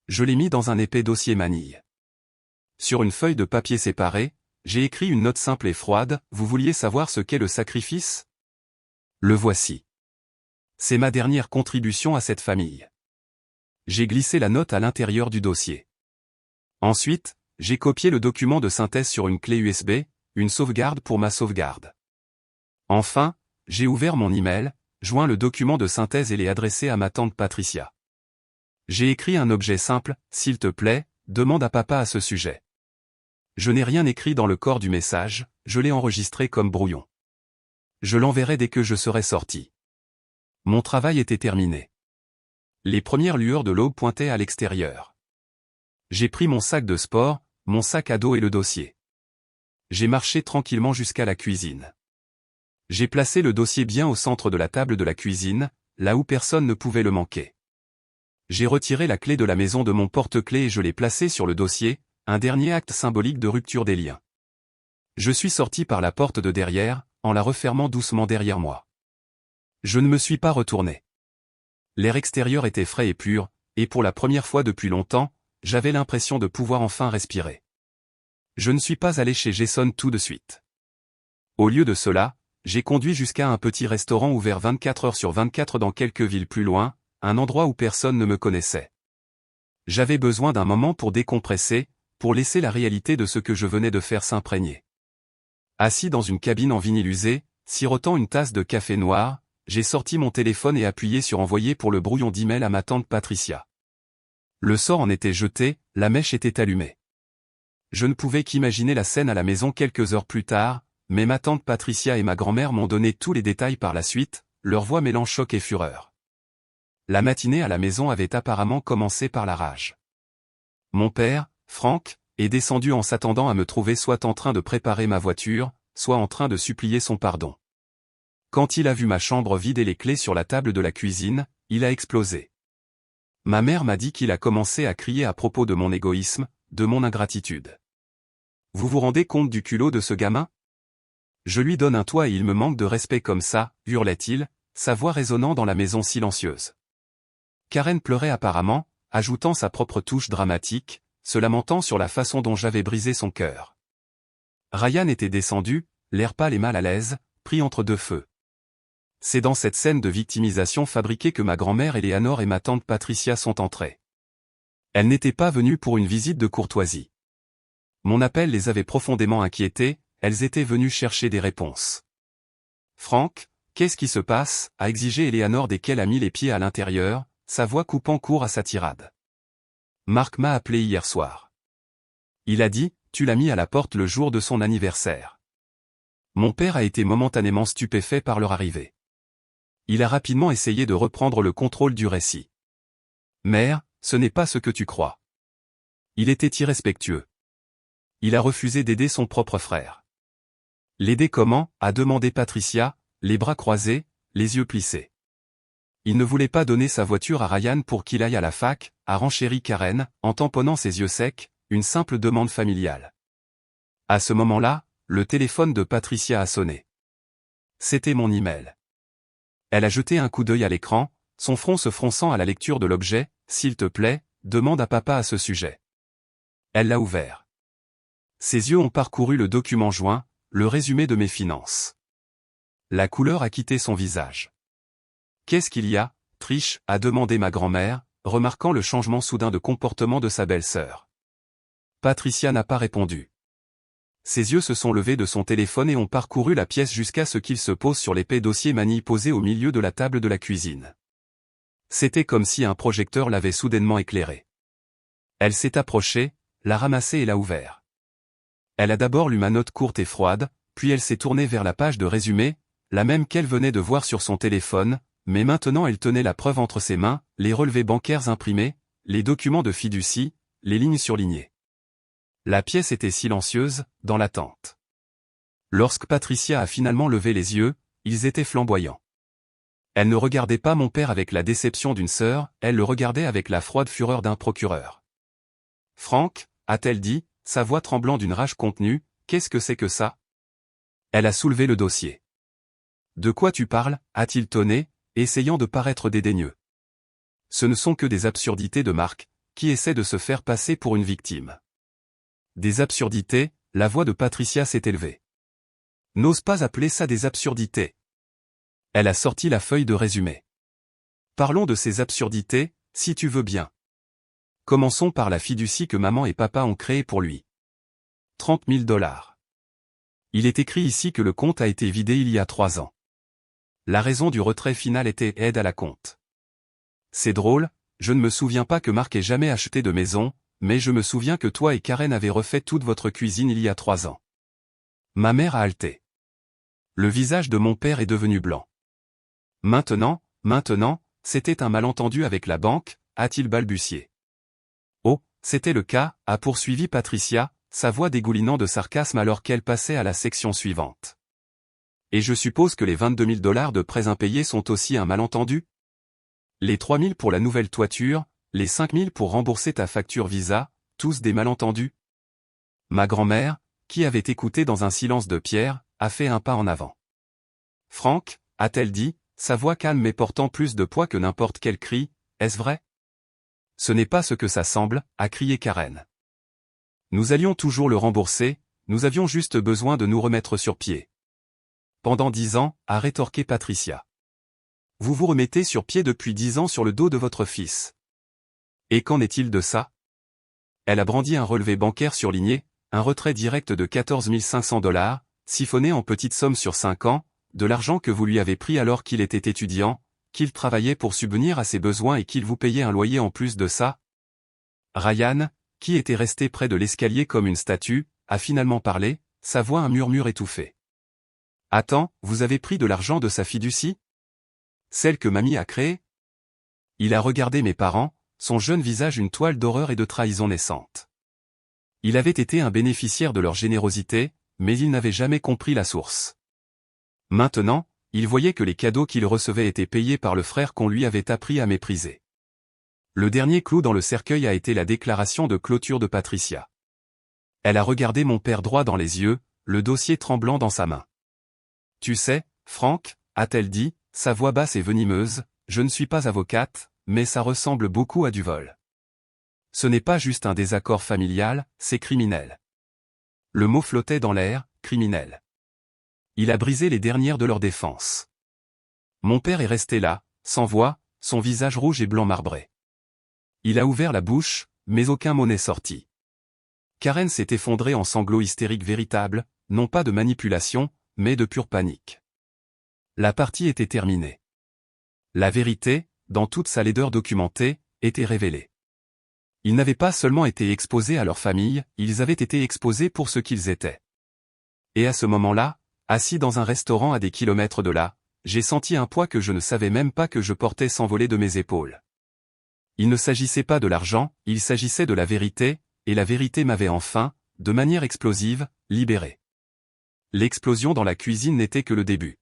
Je l'ai mis dans un épais dossier manille. Sur une feuille de papier séparée, j'ai écrit une note simple et froide. Vous vouliez savoir ce qu'est le sacrifice? Le voici. C'est ma dernière contribution à cette famille. J'ai glissé la note à l'intérieur du dossier. Ensuite, j'ai copié le document de synthèse sur une clé USB, une sauvegarde pour ma sauvegarde. Enfin, j'ai ouvert mon email, joint le document de synthèse et l'ai adressé à ma tante Patricia. J'ai écrit un objet simple, s'il te plaît, demande à papa à ce sujet. Je n'ai rien écrit dans le corps du message, je l'ai enregistré comme brouillon. Je l'enverrai dès que je serai sorti. Mon travail était terminé. Les premières lueurs de l'aube pointaient à l'extérieur. J'ai pris mon sac de sport, mon sac à dos et le dossier. J'ai marché tranquillement jusqu'à la cuisine. J'ai placé le dossier bien au centre de la table de la cuisine, là où personne ne pouvait le manquer. J'ai retiré la clé de la maison de mon porte-clés et je l'ai placée sur le dossier, un dernier acte symbolique de rupture des liens. Je suis sorti par la porte de derrière, en la refermant doucement derrière moi. Je ne me suis pas retourné. L'air extérieur était frais et pur, et pour la première fois depuis longtemps, j'avais l'impression de pouvoir enfin respirer. Je ne suis pas allé chez Jason tout de suite. Au lieu de cela, j'ai conduit jusqu'à un petit restaurant ouvert 24 heures sur 24 dans quelques villes plus loin, un endroit où personne ne me connaissait. J'avais besoin d'un moment pour décompresser, pour laisser la réalité de ce que je venais de faire s'imprégner. Assis dans une cabine en vinyle usé, sirotant une tasse de café noir, j'ai sorti mon téléphone et appuyé sur envoyer pour le brouillon d'email à ma tante Patricia. Le sort en était jeté, la mèche était allumée. Je ne pouvais qu'imaginer la scène à la maison quelques heures plus tard, mais ma tante Patricia et ma grand-mère m'ont donné tous les détails par la suite, leur voix mêlant choc et fureur. La matinée à la maison avait apparemment commencé par la rage. Mon père, Frank, est descendu en s'attendant à me trouver soit en train de préparer ma voiture, soit en train de supplier son pardon. Quand il a vu ma chambre vide et les clés sur la table de la cuisine, il a explosé. Ma mère m'a dit qu'il a commencé à crier à propos de mon égoïsme, de mon ingratitude. Vous vous rendez compte du culot de ce gamin? Je lui donne un toit et il me manque de respect comme ça, hurlait-il, sa voix résonnant dans la maison silencieuse. Karen pleurait apparemment, ajoutant sa propre touche dramatique, se lamentant sur la façon dont j'avais brisé son cœur. Ryan était descendu, l'air pâle et mal à l'aise, pris entre deux feux. C'est dans cette scène de victimisation fabriquée que ma grand-mère Eleanor et ma tante Patricia sont entrées. Elles n'étaient pas venues pour une visite de courtoisie. Mon appel les avait profondément inquiétées, elles étaient venues chercher des réponses. Frank, qu'est-ce qui se passe? A exigé Eleanor dès qu'elle a mis les pieds à l'intérieur, sa voix coupant court à sa tirade. Marc m'a appelé hier soir. Il a dit, tu l'as mis à la porte le jour de son anniversaire. Mon père a été momentanément stupéfait par leur arrivée. Il a rapidement essayé de reprendre le contrôle du récit. Mère, ce n'est pas ce que tu crois. Il était irrespectueux. Il a refusé d'aider son propre frère. L'aider comment? A demandé Patricia, les bras croisés, les yeux plissés. Il ne voulait pas donner sa voiture à Ryan pour qu'il aille à la fac, a renchéri Karen, en tamponnant ses yeux secs, une simple demande familiale. À ce moment-là, le téléphone de Patricia a sonné. C'était mon email. Elle a jeté un coup d'œil à l'écran, son front se fronçant à la lecture de l'objet, s'il te plaît, demande à papa à ce sujet. Elle l'a ouvert. Ses yeux ont parcouru le document joint, le résumé de mes finances. La couleur a quitté son visage. Qu'est-ce qu'il y a, Trish? A demandé ma grand-mère, remarquant le changement soudain de comportement de sa belle-sœur. Patricia n'a pas répondu. Ses yeux se sont levés de son téléphone et ont parcouru la pièce jusqu'à ce qu'il se pose sur l'épais dossier manille posé au milieu de la table de la cuisine. C'était comme si un projecteur l'avait soudainement éclairé. Elle s'est approchée, l'a ramassé et l'a ouvert. Elle a d'abord lu ma note courte et froide, puis elle s'est tournée vers la page de résumé, la même qu'elle venait de voir sur son téléphone, mais maintenant elle tenait la preuve entre ses mains, les relevés bancaires imprimés, les documents de fiducie, les lignes surlignées. La pièce était silencieuse, dans l'attente. Lorsque Patricia a finalement levé les yeux, ils étaient flamboyants. Elle ne regardait pas mon père avec la déception d'une sœur, elle le regardait avec la froide fureur d'un procureur. Franck, a-t-elle dit, sa voix tremblant d'une rage contenue, qu'est-ce que c'est que ça? Elle a soulevé le dossier. De quoi tu parles, a-t-il tonné, essayant de paraître dédaigneux. Ce ne sont que des absurdités de Marc, qui essaie de se faire passer pour une victime. Des absurdités, la voix de Patricia s'est élevée. N'ose pas appeler ça des absurdités. Elle a sorti la feuille de résumé. Parlons de ces absurdités, si tu veux bien. Commençons par la fiducie que maman et papa ont créée pour lui. 30 000 $. Il est écrit ici que le compte a été vidé il y a 3 ans. La raison du retrait final était aide à la compte. C'est drôle, je ne me souviens pas que Marc ait jamais acheté de maison, mais je me souviens que toi et Karen avez refait toute votre cuisine il y a 3 ans. Ma mère a haleté. Le visage de mon père est devenu blanc. Maintenant, c'était un malentendu avec la banque, a-t-il balbutié. Oh, c'était le cas, a poursuivi Patricia, sa voix dégoulinant de sarcasme alors qu'elle passait à la section suivante. Et je suppose que les 22 000 $ de prêts impayés sont aussi un malentendu? Les 3 000 pour la nouvelle toiture, les 5 000 pour rembourser ta facture Visa, tous des malentendus? Ma grand-mère, qui avait écouté dans un silence de pierre, a fait un pas en avant. Franck, a-t-elle dit, sa voix calme mais portant plus de poids que n'importe quel cri, est-ce vrai? Ce n'est pas ce que ça semble, a crié Karen. Nous allions toujours le rembourser, nous avions juste besoin de nous remettre sur pied. Pendant 10 ans, a rétorqué Patricia. Vous vous remettez sur pied depuis 10 ans sur le dos de votre fils. Et qu'en est-il de ça? Elle a brandi un relevé bancaire surligné, un retrait direct de 14 500 $, siphonné en petites sommes sur 5 ans, de l'argent que vous lui avez pris alors qu'il était étudiant, qu'il travaillait pour subvenir à ses besoins et qu'il vous payait un loyer en plus de ça. Ryan, qui était resté près de l'escalier comme une statue, a finalement parlé, sa voix un murmure étouffé. Attends, vous avez pris de l'argent de sa fiducie? Celle que mamie a créée? Il a regardé mes parents, son jeune visage une toile d'horreur et de trahison naissante. Il avait été un bénéficiaire de leur générosité, mais il n'avait jamais compris la source. Maintenant, il voyait que les cadeaux qu'il recevait étaient payés par le frère qu'on lui avait appris à mépriser. Le dernier clou dans le cercueil a été la déclaration de clôture de Patricia. Elle a regardé mon père droit dans les yeux, le dossier tremblant dans sa main. Tu sais, Franck, a-t-elle dit, sa voix basse et venimeuse, je ne suis pas avocate, mais ça ressemble beaucoup à du vol. Ce n'est pas juste un désaccord familial, c'est criminel. Le mot flottait dans l'air, criminel. Il a brisé les dernières de leur défense. Mon père est resté là, sans voix, son visage rouge et blanc marbré. Il a ouvert la bouche, mais aucun mot n'est sorti. Karen s'est effondrée en sanglots hystériques véritables, non pas de manipulation, mais de pure panique. La partie était terminée. La vérité, dans toute sa laideur documentée, était révélée. Ils n'avaient pas seulement été exposés à leur famille, ils avaient été exposés pour ce qu'ils étaient. Et à ce moment-là, assis dans un restaurant à des kilomètres de là, j'ai senti un poids que je ne savais même pas que je portais s'envoler de mes épaules. Il ne s'agissait pas de l'argent, il s'agissait de la vérité, et la vérité m'avait enfin, de manière explosive, libéré. L'explosion dans la cuisine n'était que le début.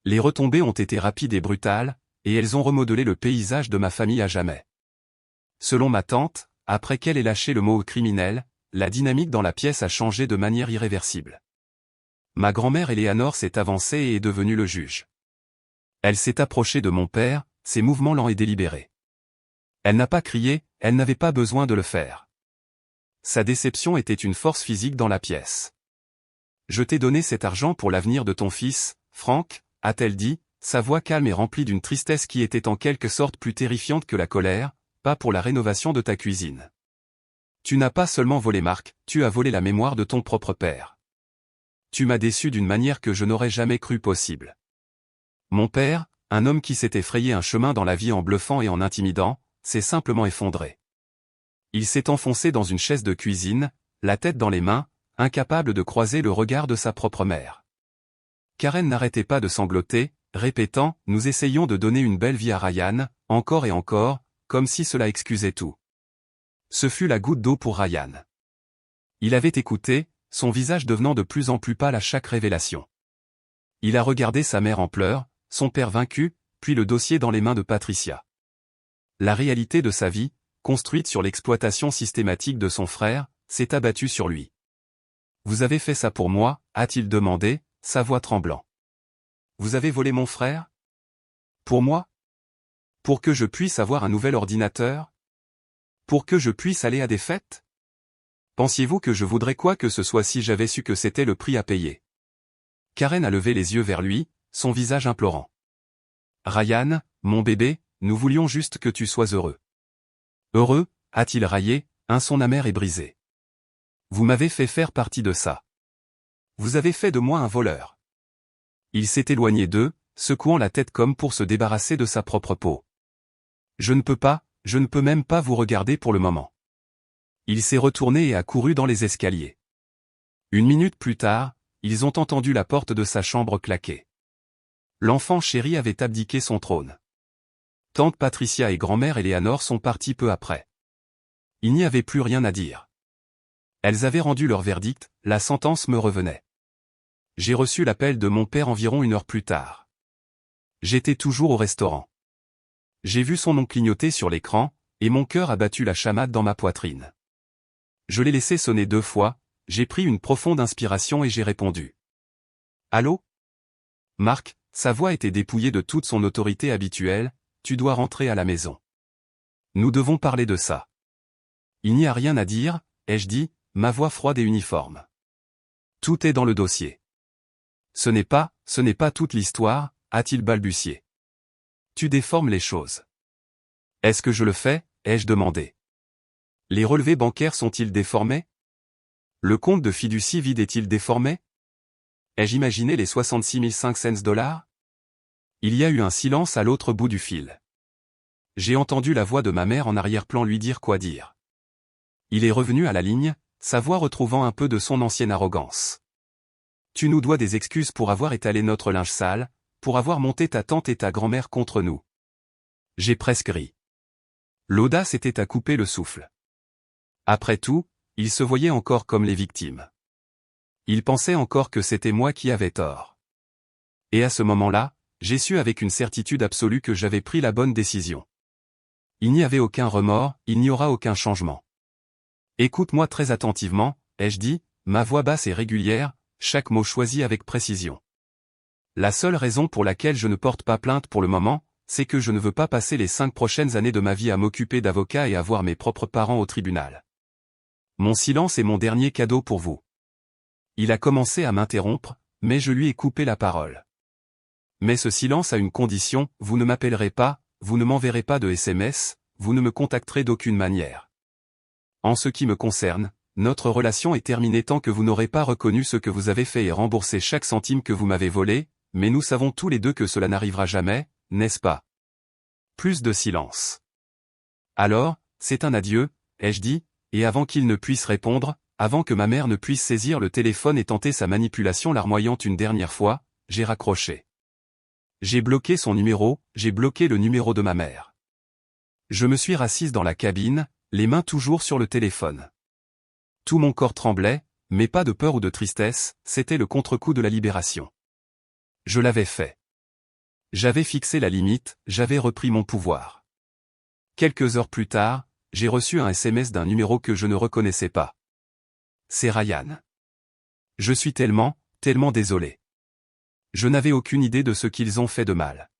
Les retombées ont été rapides et brutales, et elles ont remodelé le paysage de ma famille à jamais. Selon ma tante, après qu'elle ait lâché le mot criminel, la dynamique dans la pièce a changé de manière irréversible. Ma grand-mère Éléanore s'est avancée et est devenue le juge. Elle s'est approchée de mon père, ses mouvements lents et délibérés. Elle n'a pas crié, elle n'avait pas besoin de le faire. Sa déception était une force physique dans la pièce. Je t'ai donné cet argent pour l'avenir de ton fils, Franck, a-t-elle dit, sa voix calme et remplie d'une tristesse qui était en quelque sorte plus terrifiante que la colère, pas pour la rénovation de ta cuisine. Tu n'as pas seulement volé Marc, tu as volé la mémoire de ton propre père. Tu m'as déçu d'une manière que je n'aurais jamais cru possible. Mon père, un homme qui s'était frayé un chemin dans la vie en bluffant et en intimidant, s'est simplement effondré. Il s'est enfoncé dans une chaise de cuisine, la tête dans les mains, incapable de croiser le regard de sa propre mère. Karen n'arrêtait pas de sangloter, répétant « Nous essayons de donner une belle vie à Ryan, encore et encore, comme si cela excusait tout. » Ce fut la goutte d'eau pour Ryan. Il avait écouté, son visage devenant de plus en plus pâle à chaque révélation. Il a regardé sa mère en pleurs, son père vaincu, puis le dossier dans les mains de Patricia. La réalité de sa vie, construite sur l'exploitation systématique de son frère, s'est abattue sur lui. « Vous avez fait ça pour moi ?» a-t-il demandé, sa voix tremblant. « Vous avez volé mon frère ? Pour moi ? Pour que je puisse avoir un nouvel ordinateur ? Pour que je puisse aller à des fêtes ? Pensiez-vous que je voudrais quoi que ce soit si j'avais su que c'était le prix à payer ?» Karen a levé les yeux vers lui, son visage implorant. « Ryan, mon bébé, nous voulions juste que tu sois heureux. » « Heureux ?» a-t-il raillé, un son amer et brisé. « Vous m'avez fait faire partie de ça. Vous avez fait de moi un voleur. » Il s'est éloigné d'eux, secouant la tête comme pour se débarrasser de sa propre peau. « Je ne peux même pas vous regarder pour le moment. » Il s'est retourné et a couru dans les escaliers. Une minute plus tard, ils ont entendu la porte de sa chambre claquer. L'enfant chéri avait abdiqué son trône. Tante Patricia et grand-mère Eleanor sont parties peu après. Il n'y avait plus rien à dire. Elles avaient rendu leur verdict, la sentence me revenait. J'ai reçu l'appel de mon père environ 1 heure plus tard. J'étais toujours au restaurant. J'ai vu son nom clignoter sur l'écran, et mon cœur a battu la chamade dans ma poitrine. Je l'ai laissé sonner 2 fois, j'ai pris une profonde inspiration et j'ai répondu. « Allô ? Marc ?» Sa voix était dépouillée de toute son autorité habituelle. « Tu dois rentrer à la maison. Nous devons parler de ça. » « Il n'y a rien à dire, » ai-je dit, ma voix froide et uniforme. « Tout est dans le dossier. » Ce n'est pas toute l'histoire, a-t-il balbutié. « Tu déformes les choses. » « Est-ce que je le fais ?» ai-je demandé. « Les relevés bancaires sont-ils déformés ? Le compte de fiducie vide est-il déformé ? Ai-je imaginé les 66 500 $? Il y a eu un silence à l'autre bout du fil. J'ai entendu la voix de ma mère en arrière-plan lui dire quoi dire. Il est revenu à la ligne, sa voix retrouvant un peu de son ancienne arrogance. « Tu nous dois des excuses pour avoir étalé notre linge sale, pour avoir monté ta tante et ta grand-mère contre nous. » J'ai presque ri. L'audace était à couper le souffle. Après tout, ils se voyaient encore comme les victimes. Ils pensaient encore que c'était moi qui avais tort. Et à ce moment-là, j'ai su avec une certitude absolue que j'avais pris la bonne décision. Il n'y avait aucun remords, il n'y aura aucun changement. « Écoute-moi très attentivement, » ai-je dit, ma voix basse et régulière, chaque mot choisi avec précision. La seule raison pour laquelle je ne porte pas plainte pour le moment, c'est que je ne veux pas passer les 5 prochaines années de ma vie à m'occuper d'avocats et à voir mes propres parents au tribunal. Mon silence est mon dernier cadeau pour vous. Il a commencé à m'interrompre, mais je lui ai coupé la parole. Mais ce silence a une condition, vous ne m'appellerez pas, vous ne m'enverrez pas de SMS, vous ne me contacterez d'aucune manière. En ce qui me concerne, notre relation est terminée tant que vous n'aurez pas reconnu ce que vous avez fait et remboursé chaque centime que vous m'avez volé, mais nous savons tous les deux que cela n'arrivera jamais, n'est-ce pas? Plus de silence. Alors, c'est un adieu, ai-je dit, et avant qu'il ne puisse répondre, avant que ma mère ne puisse saisir le téléphone et tenter sa manipulation larmoyante une dernière fois, j'ai raccroché. J'ai bloqué son numéro, j'ai bloqué le numéro de ma mère. Je me suis rassise dans la cabine, les mains toujours sur le téléphone. Tout mon corps tremblait, mais pas de peur ou de tristesse, c'était le contre-coup de la libération. Je l'avais fait. J'avais fixé la limite, j'avais repris mon pouvoir. Quelques heures plus tard, j'ai reçu un SMS d'un numéro que je ne reconnaissais pas. C'est Ryan. Je suis tellement désolé. Je n'avais aucune idée de ce qu'ils ont fait de mal.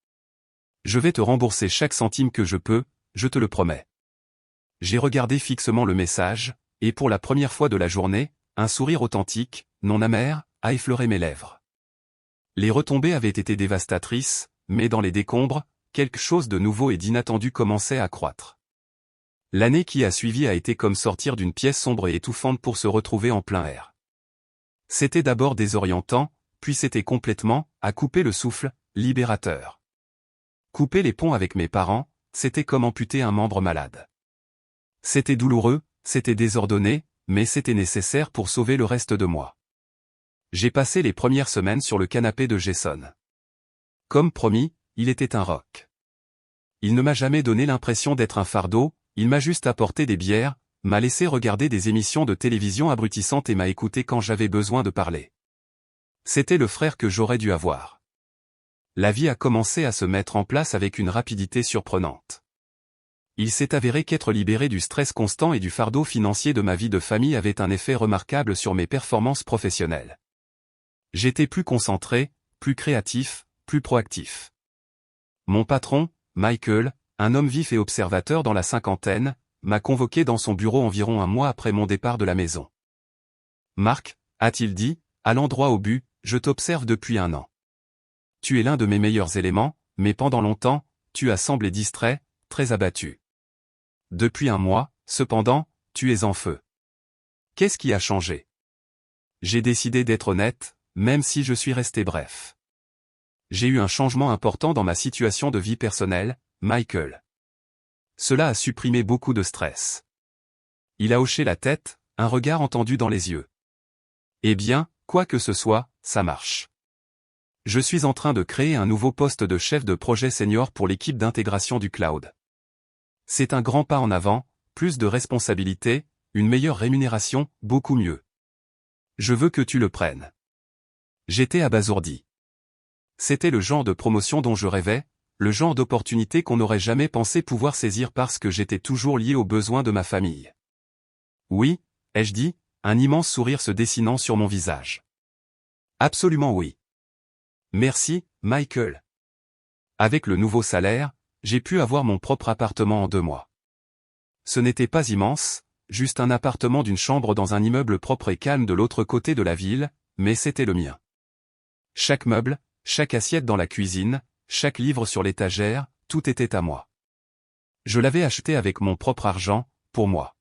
Je vais te rembourser chaque centime que je peux, je te le promets. J'ai regardé fixement le message, et pour la première fois de la journée, un sourire authentique, non amer, a effleuré mes lèvres. Les retombées avaient été dévastatrices, mais dans les décombres, quelque chose de nouveau et d'inattendu commençait à croître. L'année qui a suivi a été comme sortir d'une pièce sombre et étouffante pour se retrouver en plein air. C'était d'abord désorientant, puis c'était complètement, à couper le souffle, libérateur. Couper les ponts avec mes parents, c'était comme amputer un membre malade. C'était douloureux, c'était désordonné, mais c'était nécessaire pour sauver le reste de moi. J'ai passé les premières semaines sur le canapé de Jason. Comme promis, il était un rock. Il ne m'a jamais donné l'impression d'être un fardeau, il m'a juste apporté des bières, m'a laissé regarder des émissions de télévision abrutissantes et m'a écouté quand j'avais besoin de parler. C'était le frère que j'aurais dû avoir. La vie a commencé à se mettre en place avec une rapidité surprenante. Il s'est avéré qu'être libéré du stress constant et du fardeau financier de ma vie de famille avait un effet remarquable sur mes performances professionnelles. J'étais plus concentré, plus créatif, plus proactif. Mon patron, Michael, un homme vif et observateur dans la cinquantaine, m'a convoqué dans son bureau environ un mois après mon départ de la maison. « Marc, a-t-il dit, allant droit au but, je t'observe depuis un an. Tu es l'un de mes meilleurs éléments, mais pendant longtemps, tu as semblé distrait, très abattu. Depuis un mois, cependant, tu es en feu. Qu'est-ce qui a changé? J'ai décidé d'être honnête, même si je suis resté bref. J'ai eu un changement important dans ma situation de vie personnelle, Michael. Cela a supprimé beaucoup de stress. » Il a hoché la tête, un regard entendu dans les yeux. « Eh bien, quoi que ce soit, ça marche. Je suis en train de créer un nouveau poste de chef de projet senior pour l'équipe d'intégration du cloud. C'est un grand pas en avant, plus de responsabilités, une meilleure rémunération, beaucoup mieux. Je veux que tu le prennes. » J'étais abasourdi. C'était le genre de promotion dont je rêvais, le genre d'opportunité qu'on n'aurait jamais pensé pouvoir saisir parce que j'étais toujours lié aux besoins de ma famille. Oui, ai-je dit, un immense sourire se dessinant sur mon visage. Absolument oui. Merci, Michael. Avec le nouveau salaire, j'ai pu avoir mon propre appartement en 2 mois. Ce n'était pas immense, juste un appartement d'une chambre dans un immeuble propre et calme de l'autre côté de la ville, mais c'était le mien. Chaque meuble, chaque assiette dans la cuisine, chaque livre sur l'étagère, tout était à moi. Je l'avais acheté avec mon propre argent, pour moi.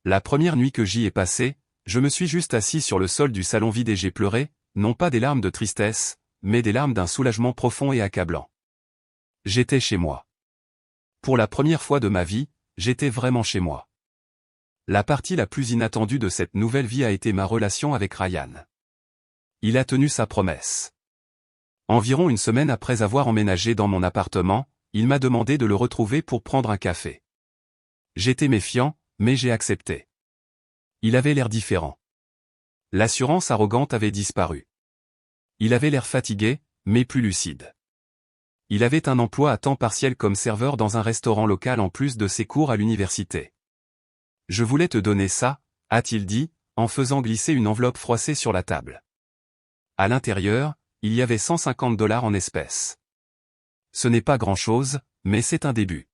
La première nuit que j'y ai passée, je me suis juste assis sur le sol du salon vide et j'ai pleuré, non pas des larmes de tristesse, mais des larmes d'un soulagement profond et accablant. J'étais chez moi. Pour la première fois de ma vie, j'étais vraiment chez moi. La partie la plus inattendue de cette nouvelle vie a été ma relation avec Ryan. Il a tenu sa promesse. Environ une semaine après avoir emménagé dans mon appartement, il m'a demandé de le retrouver pour prendre un café. J'étais méfiant, mais j'ai accepté. Il avait l'air différent. L'assurance arrogante avait disparu. Il avait l'air fatigué, mais plus lucide. Il avait un emploi à temps partiel comme serveur dans un restaurant local en plus de ses cours à l'université. « Je voulais te donner ça », a-t-il dit, en faisant glisser une enveloppe froissée sur la table. À l'intérieur, il y avait $150 en espèces. Ce n'est pas grand-chose, mais c'est un début.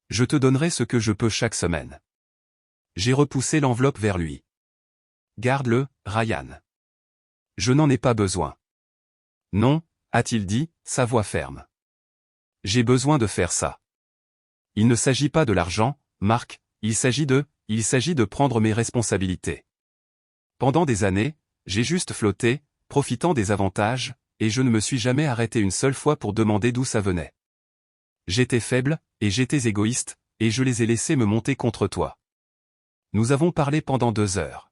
Je te donnerai ce que je peux chaque semaine. J'ai repoussé l'enveloppe vers lui. Garde-le, Ryan. Je n'en ai pas besoin. Non, a-t-il dit, sa voix ferme. J'ai besoin de faire ça. Il ne s'agit pas de l'argent, Marc, il s'agit de prendre mes responsabilités. Pendant des années, j'ai juste flotté, profitant des avantages, et je ne me suis jamais arrêté une seule fois pour demander d'où ça venait. J'étais faible, et j'étais égoïste, et je les ai laissés me monter contre toi. Nous avons parlé pendant 2 heures.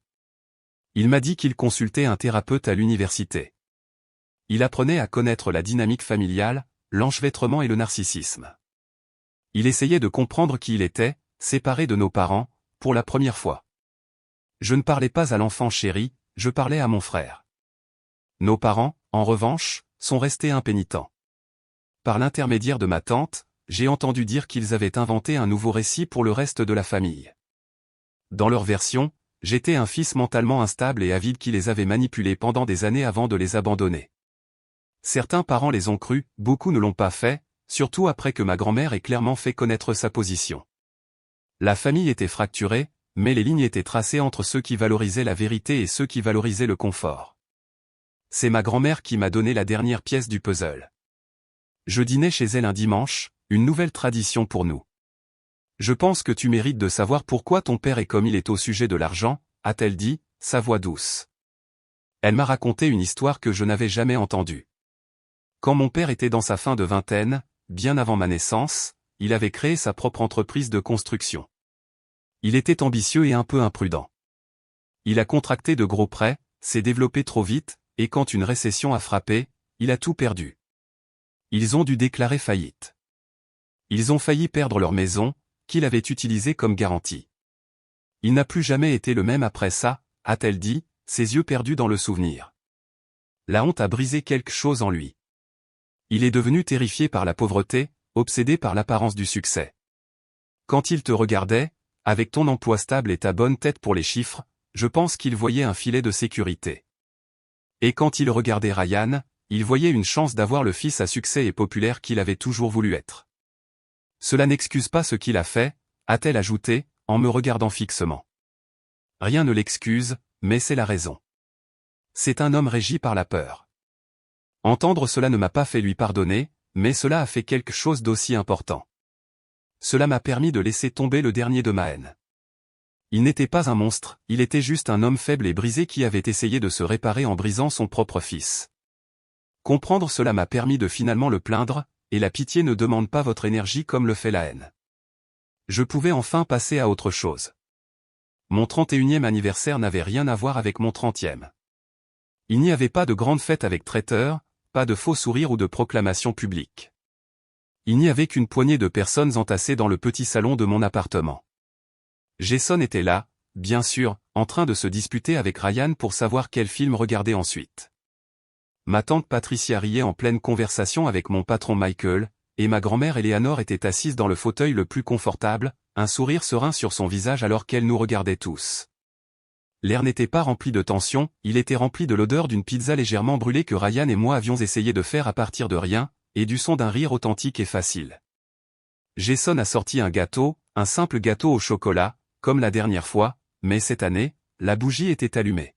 Il m'a dit qu'il consultait un thérapeute à l'université. Il apprenait à connaître la dynamique familiale, l'enchevêtrement et le narcissisme. Il essayait de comprendre qui il était, séparé de nos parents, pour la première fois. Je ne parlais pas à l'enfant chéri, je parlais à mon frère. Nos parents, en revanche, sont restés impénitents. Par l'intermédiaire de ma tante, j'ai entendu dire qu'ils avaient inventé un nouveau récit pour le reste de la famille. Dans leur version, j'étais un fils mentalement instable et avide qui les avait manipulés pendant des années avant de les abandonner. Certains parents les ont crus, beaucoup ne l'ont pas fait, surtout après que ma grand-mère ait clairement fait connaître sa position. La famille était fracturée, mais les lignes étaient tracées entre ceux qui valorisaient la vérité et ceux qui valorisaient le confort. C'est ma grand-mère qui m'a donné la dernière pièce du puzzle. Je dînais chez elle un dimanche, une nouvelle tradition pour nous. Je pense que tu mérites de savoir pourquoi ton père est comme il est au sujet de l'argent, a-t-elle dit, sa voix douce. Elle m'a raconté une histoire que je n'avais jamais entendue. Quand mon père était dans sa fin de vingtaine, bien avant ma naissance, il avait créé sa propre entreprise de construction. Il était ambitieux et un peu imprudent. Il a contracté de gros prêts, s'est développé trop vite, et quand une récession a frappé, il a tout perdu. Ils ont dû déclarer faillite. Ils ont failli perdre leur maison, qu'il avait utilisée comme garantie. Il n'a plus jamais été le même après ça, a-t-elle dit, ses yeux perdus dans le souvenir. La honte a brisé quelque chose en lui. Il est devenu terrifié par la pauvreté, obsédé par l'apparence du succès. Quand il te regardait, avec ton emploi stable et ta bonne tête pour les chiffres, je pense qu'il voyait un filet de sécurité. Et quand il regardait Ryan, il voyait une chance d'avoir le fils à succès et populaire qu'il avait toujours voulu être. Cela n'excuse pas ce qu'il a fait, a-t-elle ajouté, en me regardant fixement. Rien ne l'excuse, mais c'est la raison. C'est un homme régi par la peur. Entendre cela ne m'a pas fait lui pardonner, mais cela a fait quelque chose d'aussi important. Cela m'a permis de laisser tomber le dernier de ma haine. Il n'était pas un monstre, il était juste un homme faible et brisé qui avait essayé de se réparer en brisant son propre fils. Comprendre cela m'a permis de finalement le plaindre, et la pitié ne demande pas votre énergie comme le fait la haine. Je pouvais enfin passer à autre chose. Mon 31e anniversaire n'avait rien à voir avec mon 30e. Il n'y avait pas de grande fête avec traiteur, pas de faux sourires ou de proclamations publiques. Il n'y avait qu'une poignée de personnes entassées dans le petit salon de mon appartement. Jason était là, bien sûr, en train de se disputer avec Ryan pour savoir quel film regarder ensuite. Ma tante Patricia riait en pleine conversation avec mon patron Michael, et ma grand-mère Eleanor était assise dans le fauteuil le plus confortable, un sourire serein sur son visage alors qu'elle nous regardait tous. L'air n'était pas rempli de tension, il était rempli de l'odeur d'une pizza légèrement brûlée que Ryan et moi avions essayé de faire à partir de rien, et du son d'un rire authentique et facile. Jason a sorti un gâteau, un simple gâteau au chocolat, comme la dernière fois, mais cette année, la bougie était allumée.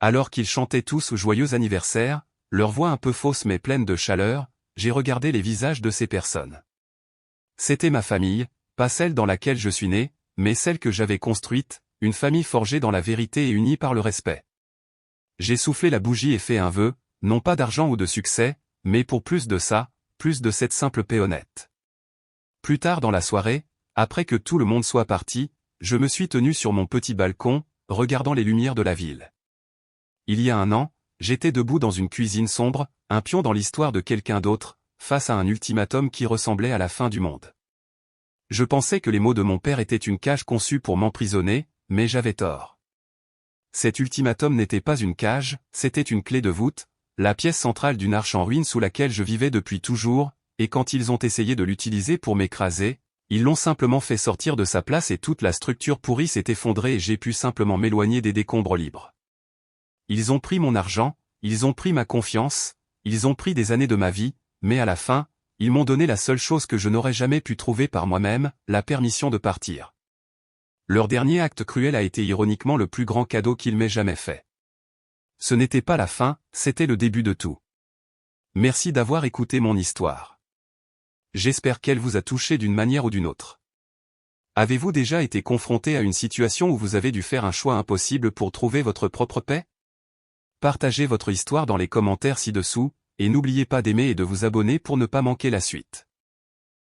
Alors qu'ils chantaient tous joyeux anniversaire, leur voix un peu fausse mais pleine de chaleur, j'ai regardé les visages de ces personnes. C'était ma famille, pas celle dans laquelle je suis né, mais celle que j'avais construite, une famille forgée dans la vérité et unie par le respect. J'ai soufflé la bougie et fait un vœu, non pas d'argent ou de succès, mais pour plus de ça, plus de cette simple paix honnête. Plus tard dans la soirée, après que tout le monde soit parti, je me suis tenu sur mon petit balcon, regardant les lumières de la ville. Il y a un an, j'étais debout dans une cuisine sombre, un pion dans l'histoire de quelqu'un d'autre, face à un ultimatum qui ressemblait à la fin du monde. Je pensais que les mots de mon père étaient une cage conçue pour m'emprisonner, mais j'avais tort. Cet ultimatum n'était pas une cage, c'était une clé de voûte, la pièce centrale d'une arche en ruine sous laquelle je vivais depuis toujours, et quand ils ont essayé de l'utiliser pour m'écraser, ils l'ont simplement fait sortir de sa place et toute la structure pourrie s'est effondrée et j'ai pu simplement m'éloigner des décombres libres. Ils ont pris mon argent, ils ont pris ma confiance, ils ont pris des années de ma vie, mais à la fin, ils m'ont donné la seule chose que je n'aurais jamais pu trouver par moi-même, la permission de partir. Leur dernier acte cruel a été ironiquement le plus grand cadeau qu'ils m'aient jamais fait. Ce n'était pas la fin, c'était le début de tout. Merci d'avoir écouté mon histoire. J'espère qu'elle vous a touché d'une manière ou d'une autre. Avez-vous déjà été confronté à une situation où vous avez dû faire un choix impossible pour trouver votre propre paix? Partagez votre histoire dans les commentaires ci-dessous, et n'oubliez pas d'aimer et de vous abonner pour ne pas manquer la suite.